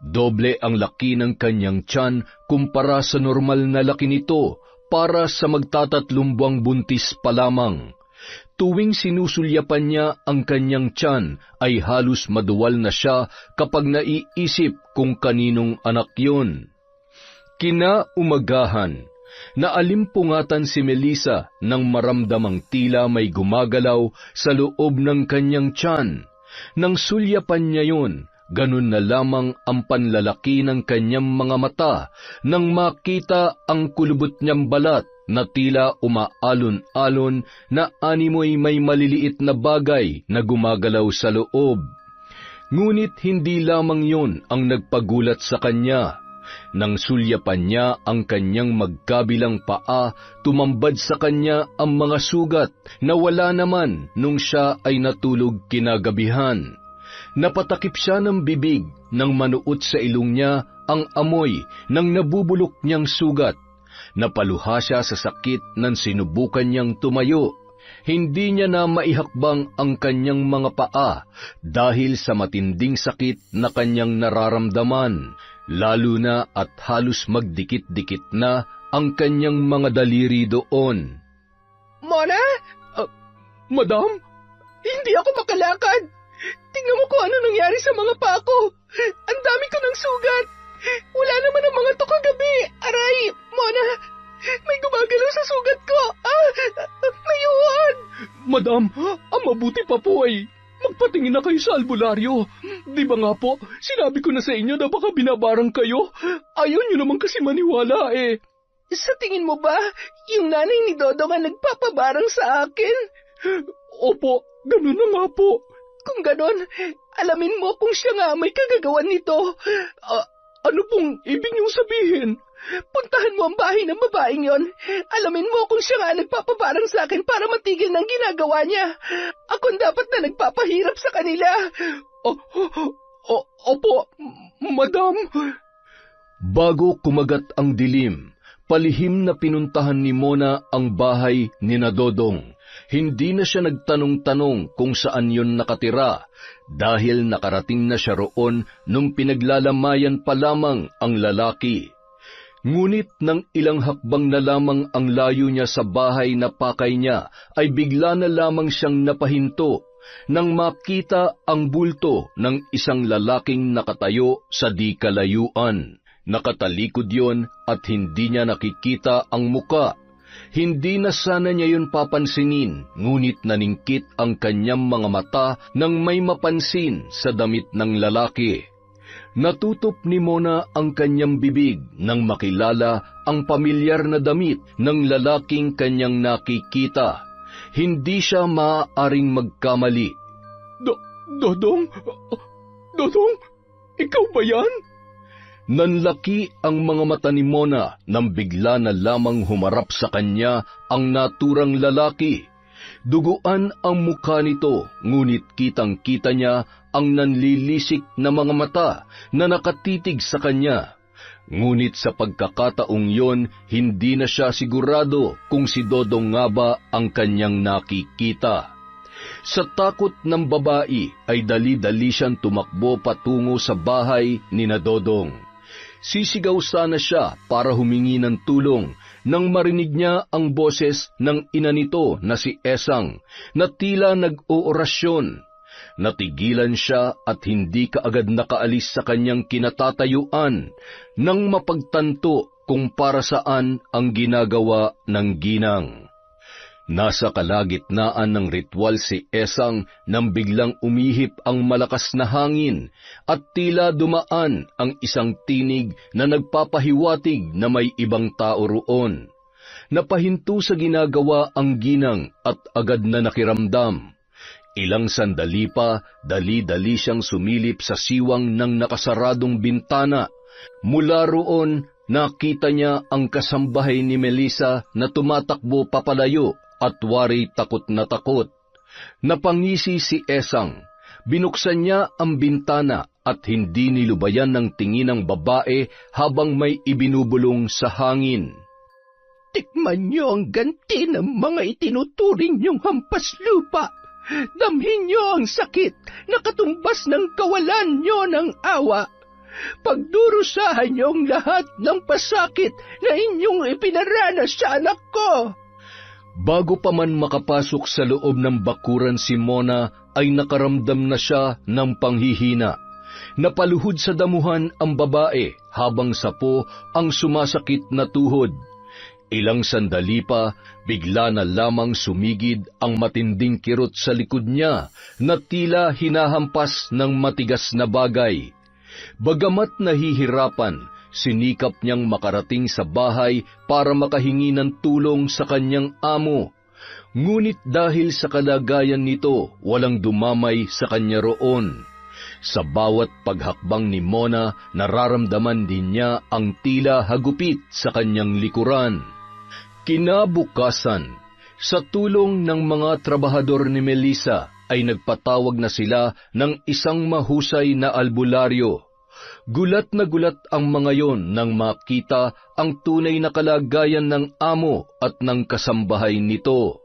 Doble ang laki ng kanyang tiyan kumpara sa normal na laki nito para sa magtatatlong buwang buntis pa lamang. Tuwing sinusulyapan niya ang kanyang tiyan ay halos maduwal na siya kapag naiisip kung kaninong anak yun. Kinaumagahan, naalimpungatan si Melissa nang maramdamang tila may gumagalaw sa loob ng kanyang tiyan. Nang sulyapan niya yun, ganun na lamang ang panlalaki ng kanyang mga mata nang makita ang kulubot niyang balat na tila umaalon-alon na animoy may maliliit na bagay na gumagalaw sa loob. Ngunit hindi lamang yun ang nagpagulat sa kanya. Nang sulyapan niya ang kanyang magkabilang paa, tumambad sa kanya ang mga sugat na wala naman nung siya ay natulog kinagabihan. Napatakip siya ng bibig nang manuot sa ilong niya ang amoy ng nabubulok niyang sugat. Napaluha siya sa sakit nang sinubukan niyang tumayo. Hindi niya na maihakbang ang kanyang mga paa dahil sa matinding sakit na kanyang nararamdaman, lalo na at halos magdikit-dikit na ang kanyang mga daliri doon. Mona? Madam? Hindi ako makalakad. Tingnan mo kung ano nangyari sa mga paa ko. Ang dami ko ng sugat. Wala naman ang mga to kagabi. Aray, Mona, may gumagalaw sa sugat ko. May uwan. Madam, ang mabuti pa po ay magpatingin na kayo sa albularyo. Di ba nga po, sinabi ko na sa inyo na baka binabarang kayo? Ayaw nyo naman kasi maniwala eh. Sa tingin mo ba, yung nanay ni Dodong ang nagpapabarang sa akin? Opo, ganun na nga po. Kung ganon, alamin mo kung siya nga may kagagawan nito. Ano pong ibig niyong sabihin? Puntahan mo ang bahay ng babaeng yon. Alamin mo kung siya nga nagpapabarang sa akin para matigil ng ginagawa niya. Ako dapat na nagpapahirap sa kanila. Opo, madam. Bago kumagat ang dilim, palihim na pinuntahan ni Mona ang bahay ni Dodong. Hindi na siya nagtanong-tanong kung saan yon nakatira dahil nakarating na siya roon nung pinaglalamayan pa lamang ang lalaki. Ngunit nang ilang hakbang na lamang ang layo niya sa bahay na pakay niya, ay bigla na lamang siyang napahinto nang makita ang bulto ng isang lalaking nakatayo sa di kalayuan. Nakatalikod yon at hindi niya nakikita ang muka. Hindi na sana niya yun papansinin, ngunit naningkit ang kanyang mga mata nang may mapansin sa damit ng lalaki. Natutop ni Mona ang kanyang bibig nang makilala ang pamilyar na damit ng lalaking kanyang nakikita. Hindi siya maaaring magkamali. Dodong? Dodong? Ikaw ba yan? Nanlaki ang mga mata ni Mona nang bigla na lamang humarap sa kanya ang naturang lalaki. Duguan ang mukha nito, ngunit kitang-kita niya ang nanlilisik na mga mata na nakatitig sa kanya. Ngunit sa pagkakataong yon, hindi na siya sigurado kung si Dodong nga ba ang kanyang nakikita. Sa takot ng babae ay dali-dali siyang tumakbo patungo sa bahay ni na Dodong. Sisigaw sana siya para humingi ng tulong nang marinig niya ang boses ng ina nito na si Esang na tila nag-oorasyon. Natigilan siya at hindi kaagad nakaalis sa kanyang kinatatayuan nang mapagtanto kung para saan ang ginagawa ng ginang. Nasa kalagitnaan ng ritual si Esang nang biglang umihip ang malakas na hangin at tila dumaan ang isang tinig na nagpapahiwatig na may ibang tao roon. Napahinto sa ginagawa ang ginang at agad na nakiramdam. Ilang sandali pa, dali-dali siyang sumilip sa siwang ng nakasaradong bintana. Mula roon, nakita niya ang kasambahay ni Melissa na tumatakbo papalayo at wari takot na takot. Napangisi si Esang. Binuksan niya ang bintana at hindi nilubayan ng tingin ng babae habang may ibinubulong sa hangin. Tikman niyo ang ganti ng mga itinuturing niyong hampas lupa. Damhin niyo ang sakit na katumbas ng kawalan niyo ng awa. Pagdurusahan niyo ang lahat ng pasakit na inyong ipinaranas sa anak ko. Bago pa man makapasok sa loob ng bakuran si Mona, ay nakaramdam na siya ng panghihina. Napaluhod sa damuhan ang babae habang sapo ang sumasakit na tuhod. Ilang sandali pa, bigla na lamang sumigid ang matinding kirot sa likod niya na tila hinahampas ng matigas na bagay. Bagamat nahihirapan, sinikap niyang makarating sa bahay para makahingi ng tulong sa kanyang amo. Ngunit dahil sa kalagayan nito, walang dumamay sa kanya roon. Sa bawat paghakbang ni Mona, nararamdaman din niya ang tila hagupit sa kanyang likuran. Kinabukasan, sa tulong ng mga trabahador ni Melissa, ay nagpatawag na sila ng isang mahusay na albularyo. Gulat na gulat ang mga yon nang makita ang tunay na kalagayan ng amo at ng kasambahay nito.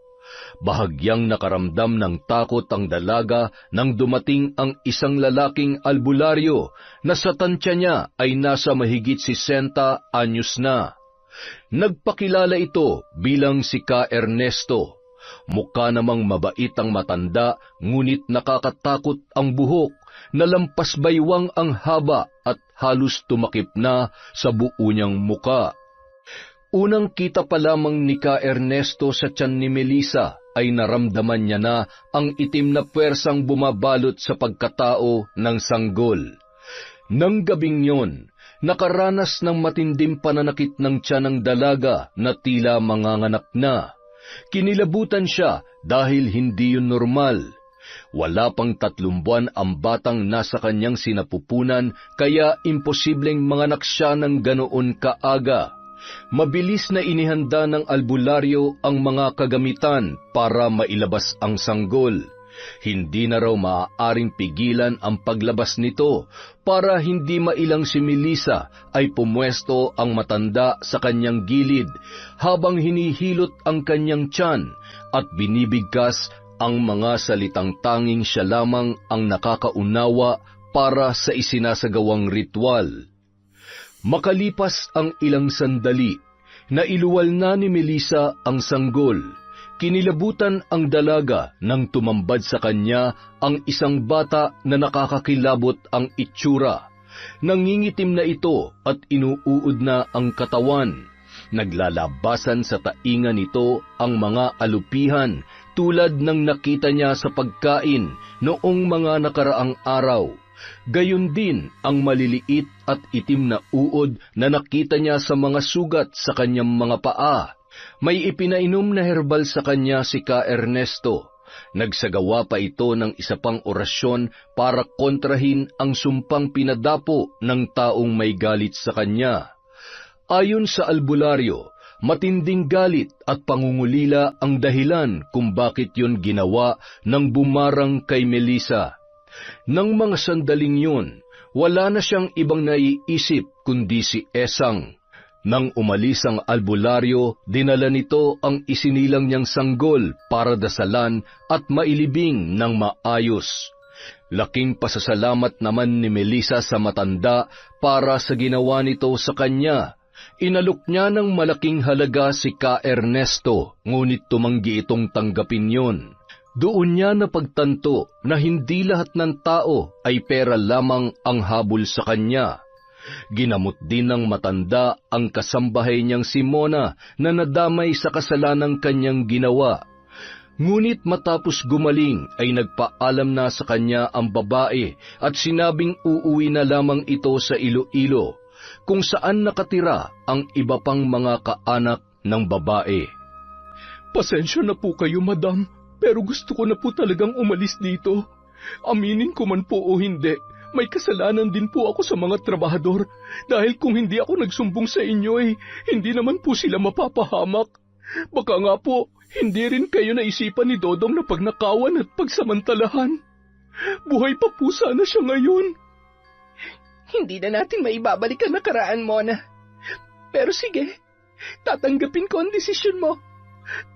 Bahagyang nakaramdam ng takot ang dalaga nang dumating ang isang lalaking albularyo na sa tansya niya ay nasa mahigit 60 anyos na. Nagpakilala ito bilang si Ka Ernesto. Mukha namang mabait ang matanda, ngunit nakakatakot ang buhok na lampas baywang ang haba at halos tumakip na sa buo niyang muka. Unang kita pa lamang ni Ka Ernesto sa tiyan ni Melissa ay naramdaman niya na ang itim na pwersang bumabalot sa pagkatao ng sanggol. Nang gabing yon, nakaranas ng matinding pananakit ng tiyan ng dalaga na tila manganganak na. Kinilabutan siya dahil hindi yun normal. Wala pang 3 buwan ang batang nasa kanyang sinapupunan, kaya imposibleng manganak siya ng ganoon kaaga. Mabilis na inihanda ng albularyo ang mga kagamitan para mailabas ang sanggol. Hindi na raw maaaring pigilan ang paglabas nito. Para hindi mailang si Melissa ay pumwesto ang matanda sa kanyang gilid habang hinihilot ang kanyang tiyan at binibigkas ang mga salitang tanging siya lamang ang nakakaunawa para sa isinasagawang ritual. Makalipas ang ilang sandali, nailuwal na ni Melissa ang sanggol. Kinilabutan ang dalaga nang tumambad sa kanya ang isang bata na nakakakilabot ang itsura. Nangingitim na ito at inuuod na ang katawan. Naglalabasan sa taingan nito ang mga alupihan tulad ng nakita niya sa pagkain noong mga nakaraang araw. Gayon din ang maliliit at itim na uod na nakita niya sa mga sugat sa kanyang mga paa. May ipinainom na herbal sa kanya si Ka Ernesto. Nagsagawa pa ito ng isa pang orasyon para kontrahin ang sumpang pinadapo ng taong may galit sa kanya. Ayon sa albularyo, matinding galit at pangungulila ang dahilan kung bakit yun ginawa ng bumarang kay Melissa. Nang mga sandaling yun, wala na siyang ibang naiisip kundi si Esang. Nang umalis ang albularyo, dinala nito ang isinilang niyang sanggol para dasalan at mailibing ng maayos. Laking pasasalamat naman ni Melissa sa matanda para sa ginawa nito sa kanya. Inalok niya ng malaking halaga si Ka Ernesto, ngunit tumanggi itong tanggapin yon. Doon niya napagtanto na hindi lahat ng tao ay pera lamang ang habol sa kanya. Ginamot din ng matanda ang kasambahay niyang si Mona na nadamay sa kasalanang kanyang ginawa. Ngunit matapos gumaling ay nagpaalam na sa kanya ang babae at sinabing uuwi na lamang ito sa Iloilo, kung saan nakatira ang iba pang mga kaanak ng babae. Pasensya na po kayo, madam, pero gusto ko na po talagang umalis dito. Aminin ko man po o hindi, may kasalanan din po ako sa mga trabahador dahil kung hindi ako nagsumbong sa inyo hindi naman po sila mapapahamak. Baka nga po, hindi rin kayo naisipan ni Dodong na pagnakawan at pagsamantalahan. Buhay pa po sana siya ngayon. Hindi na natin maibabalik ang nakaraan, Mona. Pero sige, tatanggapin ko ang desisyon mo.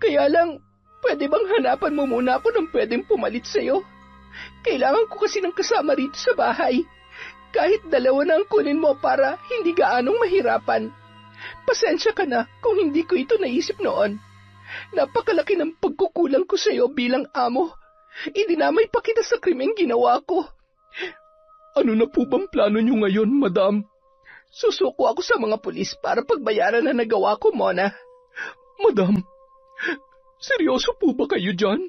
Kaya lang, pwede bang hanapan mo muna ako ng pwedeng pumalit sa'yo? Kailangan ko kasi ng kasama rito sa bahay. Kahit dalawa na ang kunin mo para hindi gaanong mahirapan. Pasensya ka na kung hindi ko ito naisip noon. Napakalaki ng pagkukulang ko sa'yo bilang amo. Idinamay pa kita sa krimeng ginawa ko. Ano na po bang plano niyo ngayon, madam? Susuko ako sa mga pulis para pagbayaran na nagawa ko, Mona. Madam, seryoso po ba kayo dyan?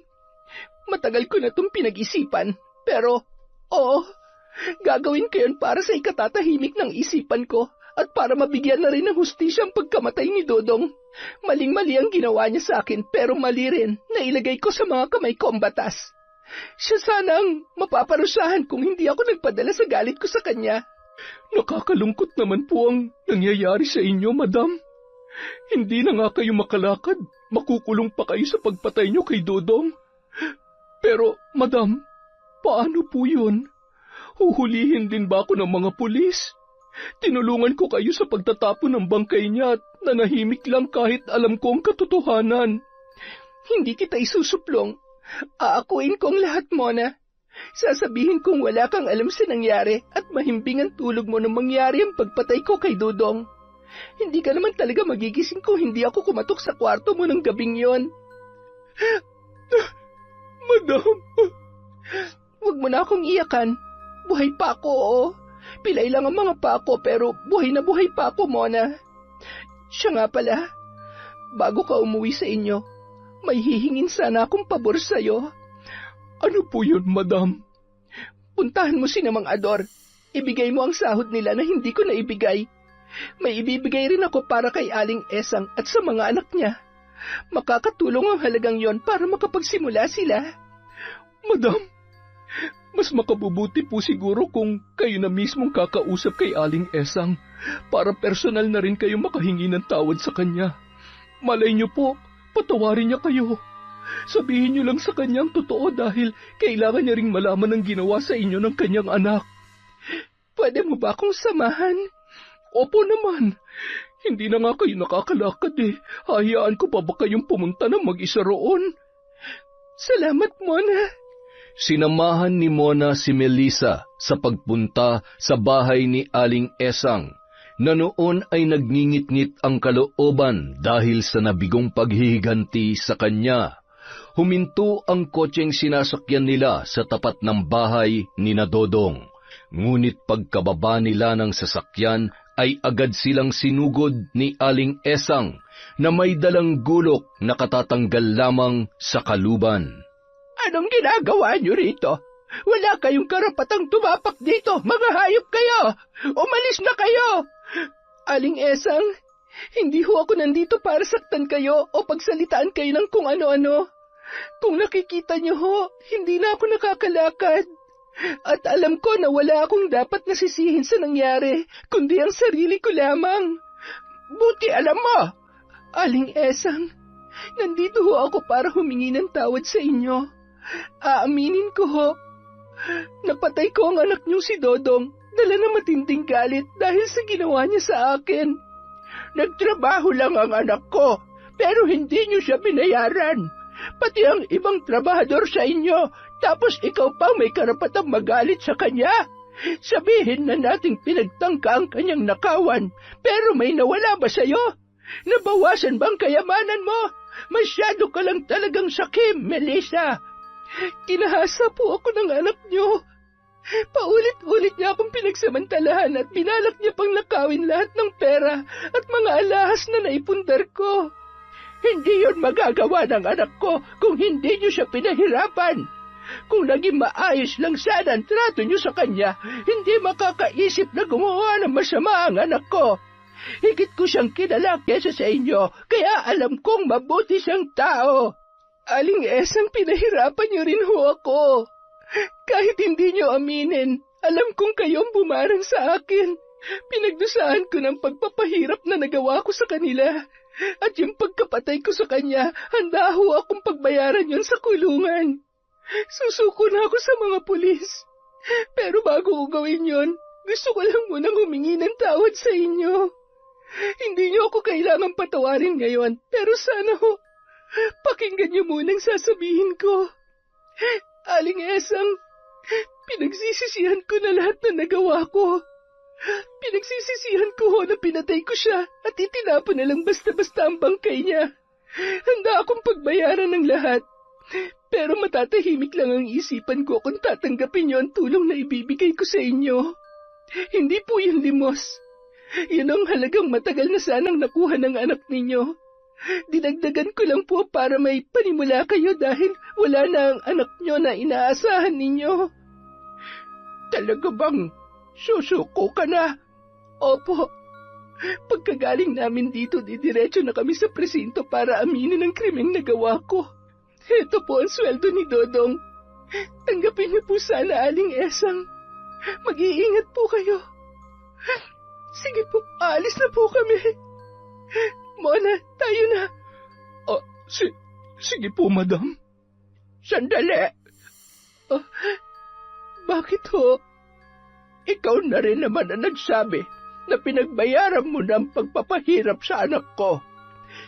Matagal ko na itong pinag-isipan, pero, oo, gagawin ko yun para sa ikatatahimik ng isipan ko at para mabigyan na rin ng hustisya ang pagkamatay ni Dodong. Maling-mali ang ginawa niya sa akin, pero mali rin na ilagay ko sa mga kamay ko ang batas. Siya sana ang mapaparusahan kung hindi ako nagpadala sa galit ko sa kanya. Nakakalungkot naman po ang nangyayari sa inyo, madam. Hindi na nga kayo makalakad, makukulong pa kayo sa pagpatay niyo kay Dodong. Pero, madam, paano po yun? Huhulihin din ba ako ng mga pulis? Tinulungan ko kayo sa pagtatapon ng bangkay niya at nanahimik lang kahit alam ko ang katotohanan. Hindi kita isusuplong. Aakuin ko ang lahat, Mona. Sasabihin kong wala kang alam sa nangyari at mahimbing ang tulog mo nang mangyari ang pagpatay ko kay Dodong. Hindi ka naman talaga magigising kung hindi ako kumatok sa kwarto mo ng gabing yon. Madam! Huwag mo na akong iyakan. Buhay pa ako, oo. Pilay lang ang mga pa ko, pero buhay na buhay pa ako, Mona. Siya nga pala, bago ka umuwi sa inyo, may hihingin sana akong pabor sa'yo. Ano po yun, madam? Puntahan mo si Namang Ador. Ibigay mo ang sahod nila na hindi ko naibigay. May ibibigay rin ako para kay Aling Esang at sa mga anak niya. Makakatulong ang halagang yon para makapagsimula sila. Madam, mas makabubuti po siguro kung kayo na mismong kakausap kay Aling Esang para personal na rin kayo makahingi ng tawad sa kanya. Malay niyo po, patawarin niya kayo. Sabihin niyo lang sa kanya ang totoo dahil kailangan niya ring malaman ang ginawa sa inyo ng kanyang anak. Pwede mo ba akong samahan? Opo naman. Hindi na nga kayo nakakalakad Hayaan ko pa ba kayong pumunta na mag-isa roon? Salamat, Mona. Sinamahan ni Mona si Melissa sa pagpunta sa bahay ni Aling Esang. na noon ay nagngingit-ngit ang kalooban dahil sa nabigong paghihiganti sa kanya. Huminto ang kotseng sinasakyan nila sa tapat ng bahay ni Dodong. Ngunit pagkababa nila ng sasakyan ay agad silang sinugod ni Aling Esang na may dalang gulok na katatanggal lamang sa kaluban. Anong ginagawa niyo rito? Wala kayong karapatang tumapak dito, mga hayop kayo! Umalis na kayo! Aling Esang, hindi ho ako nandito para saktan kayo o pagsalitaan kayo ng kung ano-ano. Kung nakikita niyo ho, hindi na ako nakakalakad. At alam ko na wala akong dapat nasisihin sa nangyari, kundi ang sarili ko lamang. Buti alam mo! Aling Esang, nandito ho ako para humingi ng tawad sa inyo. Aaminin ko ho, napatay ko ang anak niyong si Dodong, dala na matinding galit dahil sa ginawa niya sa akin. Nagtrabaho lang ang anak ko, pero hindi niyo siya binayaran. Pati ang ibang trabahador sa inyo, tapos ikaw pa may karapatang magalit sa kanya. Sabihin na nating pinagtangka ang kanyang nakawan, pero may nawala ba sa'yo? Nabawasan bang kayamanan mo? Masyado ka lang talagang sakim, Melissa. Kinahasa po ako ng anak niyo. Paulit-ulit niya akong pinagsamantalahan at binalak niya pang nakawin lahat ng pera at mga alahas na naipundar ko. Hindi yon magagawa ng anak ko kung hindi niyo siya pinahirapan. Kung naging maayos lang sana ang trato niyo sa kanya, hindi makakaisip na gumawa ng masama ang anak ko. Higit ko siyang kilala kesa sa inyo, kaya alam kong mabuti siyang tao. Aling Esang, pinahirapan niyo rin ho ako. Kahit hindi niyo aminin, alam kong kayong bumarang sa akin. Pinagdusahan ko ng pagpapahirap na nagawa ko sa kanila. At yung pagkapatay ko sa kanya, handa ho akong pagbayaran yon sa kulungan. Susuko na ako sa mga pulis. Pero bago ko gawin yon, gusto ko lang munang humingi ng tawad sa inyo. Hindi niyo ako kailangang patawarin ngayon, pero sana ho, pakinggan niyo munang sasabihin ko. Aling Esang, pinagsisisihan ko na lahat na nagawa ko. Pinagsisisihan ko ho na pinatay ko siya at itinapon na lang basta-basta ang bangkay niya. Handa akong pagbayaran ng lahat. Pero matatahimik lang ang isipan ko kung tatanggapin niyo ang tulong na ibibigay ko sa inyo. Hindi po yun limos. Yun ang halagang matagal na sanang nakuha ng anak ninyo. Dinagdagan ko lang po para may panimula kayo dahil wala na ang anak niyo na inaasahan ninyo. Talaga bang susuko ka na? Opo. Pagkagaling namin dito, didiretso na kami sa presinto para aminin ang krimeng nagawa ko. Ito po ang sweldo ni Dodong. Tanggapin niyo po sana, Aling Esang. Mag-iingat po kayo. Sige po, aalis na po kami. Mona, tayo na. Sige po, madam. Sandali. Bakit ho? Ikaw na rin naman ang nagsabi na pinagbayaran mo ng pagpapahirap sa anak ko.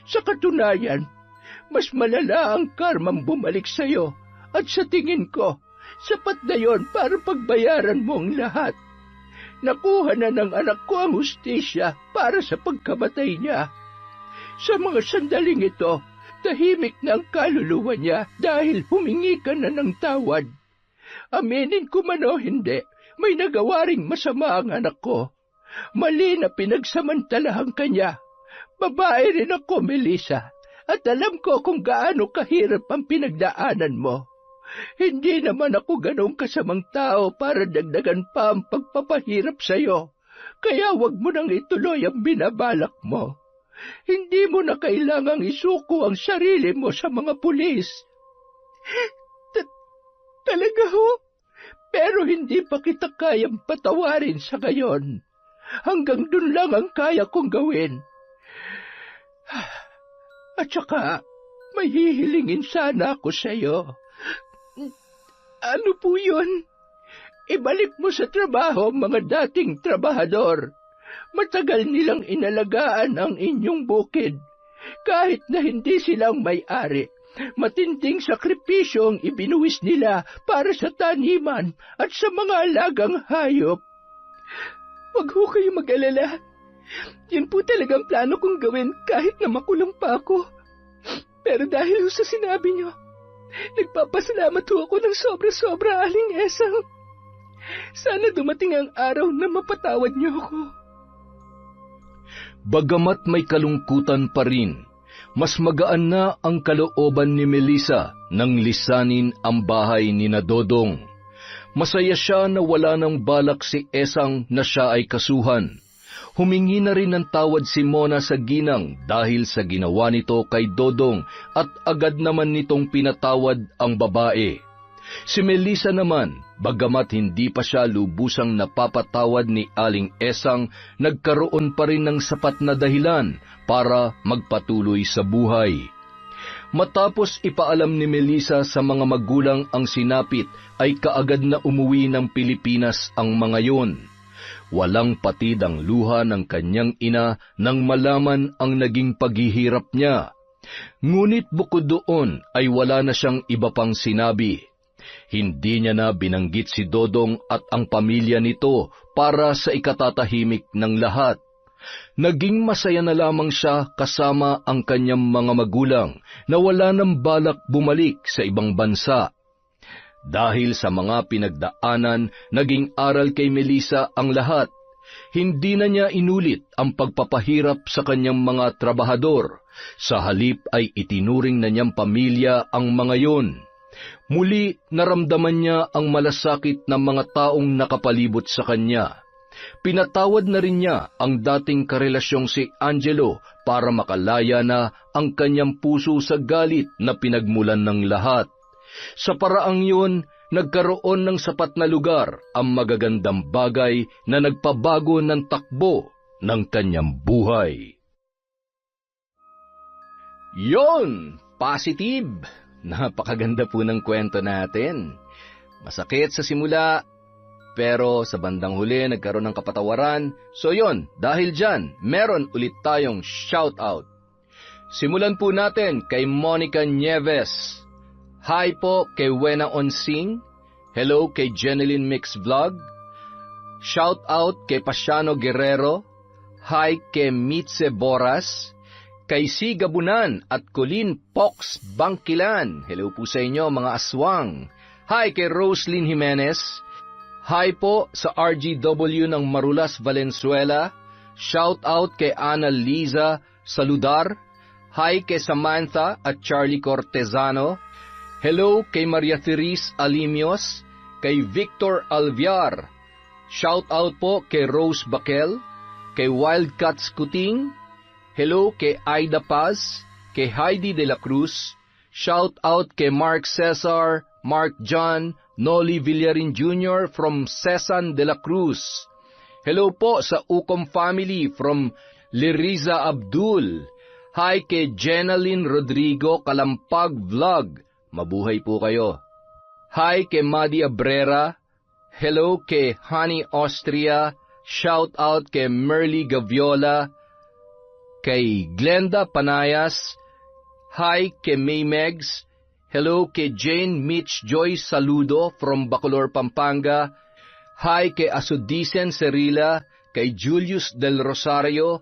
Sa katunayan, mas malala ang karmang bumalik sa'yo at sa tingin ko, sapat na yon para pagbayaran mo ang lahat. Nakuha na ng anak ko ang hustisya para sa pagkamatay niya. Sa mga sandaling ito, tahimik na ang kaluluwa niya dahil humingi ka na ng tawad. Aminin ko man o hindi, may nagawa ring masama ang anak ko. Mali na pinagsamantalahan kanya. Babae rin ako, Melissa, at alam ko kung gaano kahirap ang pinagdaanan mo. Hindi naman ako ganong kasamang tao para dagdagan pa ang pagpapahirap sa'yo. Kaya wag mo nang ituloy ang binabalak mo. Hindi mo na kailangang isuko ang sarili mo sa mga pulis. Talaga ho? Pero hindi pa kita kayang patawarin sa gayon. Hanggang dun lang ang kaya kong gawin. At saka, may hihilingin sana ako sa'yo. Ano po yun? Ibalik mo sa trabaho ang mga dating trabahador. Matagal nilang inalagaan ang inyong bukid. Kahit na hindi silang may-ari, matinding sakripisyo ang ibinuwis nila para sa taniman at sa mga alagang hayop. Wag ho kayo mag-alala. Yun po talagang plano kong gawin kahit na makulong pa ako. Pero dahil sa sinabi niyo, nagpapasalamat ho ako ng sobra-sobra, Aling Esang. Sana dumating ang araw na mapatawad niyo ako. Bagamat may kalungkutan pa rin, mas magaan na ang kalooban ni Melissa nang lisanin ang bahay ni Dodong. Masaya siya na wala ng balak si Esang na siya ay kasuhan. Humingi na rin ng tawad si Mona sa ginang dahil sa ginawa nito kay Dodong at agad naman nitong pinatawad ang babae. Si Melissa naman, bagamat hindi pa siya lubusang napapatawad ni Aling Esang, nagkaroon pa rin ng sapat na dahilan para magpatuloy sa buhay. Matapos ipaalam ni Melissa sa mga magulang ang sinapit, ay kaagad na umuwi ng Pilipinas ang mga yon. Walang patid ang luha ng kanyang ina nang malaman ang naging paghihirap niya. Ngunit bukod doon ay wala na siyang iba pang sinabi. Hindi niya na binanggit si Dodong at ang pamilya nito para sa ikatatahimik ng lahat. Naging masaya na lamang siya kasama ang kanyang mga magulang na wala nang balak bumalik sa ibang bansa. Dahil sa mga pinagdaanan, naging aral kay Melissa ang lahat. Hindi na niya inulit ang pagpapahirap sa kanyang mga trabahador. Sa halip ay itinuring na niyang pamilya ang mga yon. Muli naramdaman niya ang malasakit ng mga taong nakapalibot sa kanya. Pinatawad na rin niya ang dating karelasyong si Angelo para makalaya na ang kanyang puso sa galit na pinagmulan ng lahat. Sa paraang yun, nagkaroon ng sapat na lugar ang magagandang bagay na nagpabago ng takbo ng kanyang buhay. Yon! Positive! Napakaganda po ng kwento natin. Masakit sa simula, pero sa bandang huli nagkaroon ng kapatawaran. So yon, dahil dyan, meron ulit tayong shoutout. Simulan po natin kay Monica Nieves. Hi po kay Wena Onsing. Hello kay Jeneline Mix Vlog. Shoutout kay Pasiano Guerrero. Hi kay Mitze Boras. Kay C. Gabunan at Colleen Pox Bangkilan. Hello po sa inyo mga aswang. Hi kay Roslyn Jimenez. Hi po sa RGW ng Marulas, Valenzuela. Shout out kay Ana Liza Saludar. Hi kay Samantha at Charlie Cortezano. Hello kay Maria Therese Alimios. Kay Victor Alviar. Shout out po kay Rose Bakel. Kay Wildcats Kuting. Hello kay Aida Paz. Kay Heidi de la Cruz. Shout out kay Mark Cesar, Mark John, Noli Villarin Jr. from Cesan de la Cruz. Hello po sa Ucom family from Liriza Abdul. Hi kay Jenaline Rodrigo Kalampag Vlog. Mabuhay po kayo. Hi kay Madi Abrera. Hello kay Honey Austria. Shout out kay Merly Gaviola. Kay Glenda Panayas. Hi kay May Megs. Hello kay Jane Mitch Joy Saludo from Bacolor, Pampanga. Hi kay Asudicen Cerila, kay Julius Del Rosario.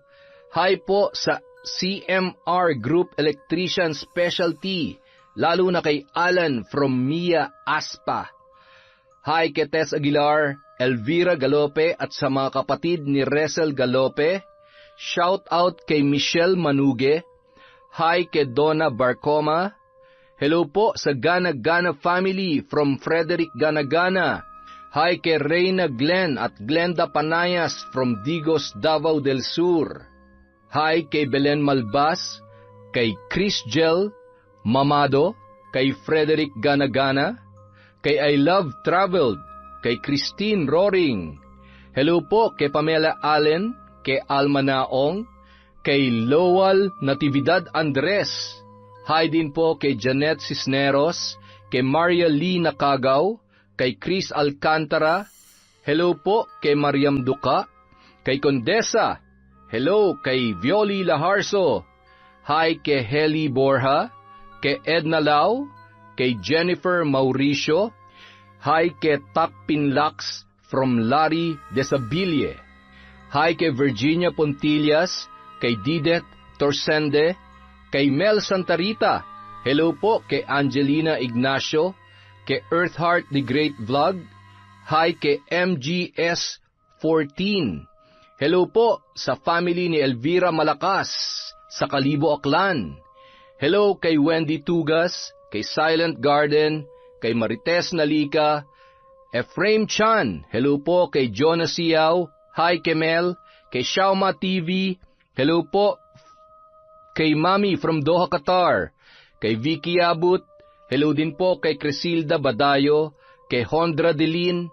Hi po sa CMR Group Electrician Specialty, lalo na kay Alan from Mia Aspa. Hi kay Tess Aguilar, Elvira Galope at sa mga kapatid ni Resel Galope. Shout out kay Michelle Manuge. Hi kay Donna Barcoma. Hello po sa Gana Gana family from Frederick Gana. Hi kay Reyna Glenn at Glenda Panayas from Digos, Davao del Sur. Hi kay Belen Malbas, kay Chris Gel Mamado, kay Frederick Gana, kay I Love Traveled, kay Christine Roring. Hello po kay Pamela Allen, kay Alma Naong, kay Lowal Natividad Andres. Hi din po kay Janet Cisneros, kay Maria Lee Nakagaw, kay Chris Alcantara. Hello po kay Mariam Duca, kay Condesa. Hello kay Violi Laharso. Hi kay Heli Borja, kay Edna Lau, kay Jennifer Mauricio. Hi kay Takpin Lax from Larry Desabille. Hi kay Virginia Pontillas, kay Didet Torsende, kay Mel Santarita. Hello po kay Angelina Ignacio, kay Earthheart the Great Vlog. Hi kay MGS14. Hello po sa family ni Elvira Malakas sa Kalibo, Aklan. Hello kay Wendy Tugas, kay Silent Garden, kay Marites Nalika, Efraim Chan. Hello po kay Jonas Siaw. Hi kay Mel, kay Shauma TV. Hello po kay Mami from Doha, Qatar, kay Vicky Abut. Hello din po kay Crisilda Badayo, kay Hondra Delin.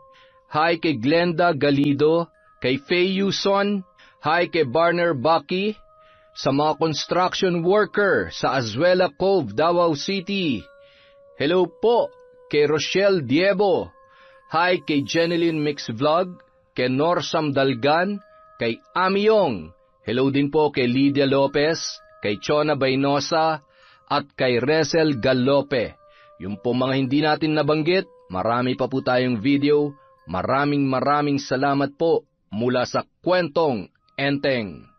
Hi kay Glenda Galido, kay Faye Yuson. Hi kay Barner Baki. Sa mga construction worker sa Azuela Cove, Davao City. Hello po kay Rochelle Diebo. Hi kay Jeneline Mix Vlog, kay Norsam Dalgan, kay Amiyong. Hello din po kay Lydia Lopez, kay Chona Baynosa, at kay Resel Galope. Yung po mga hindi natin nabanggit, marami pa po tayong video. Maraming salamat po mula sa Kwentong Enteng.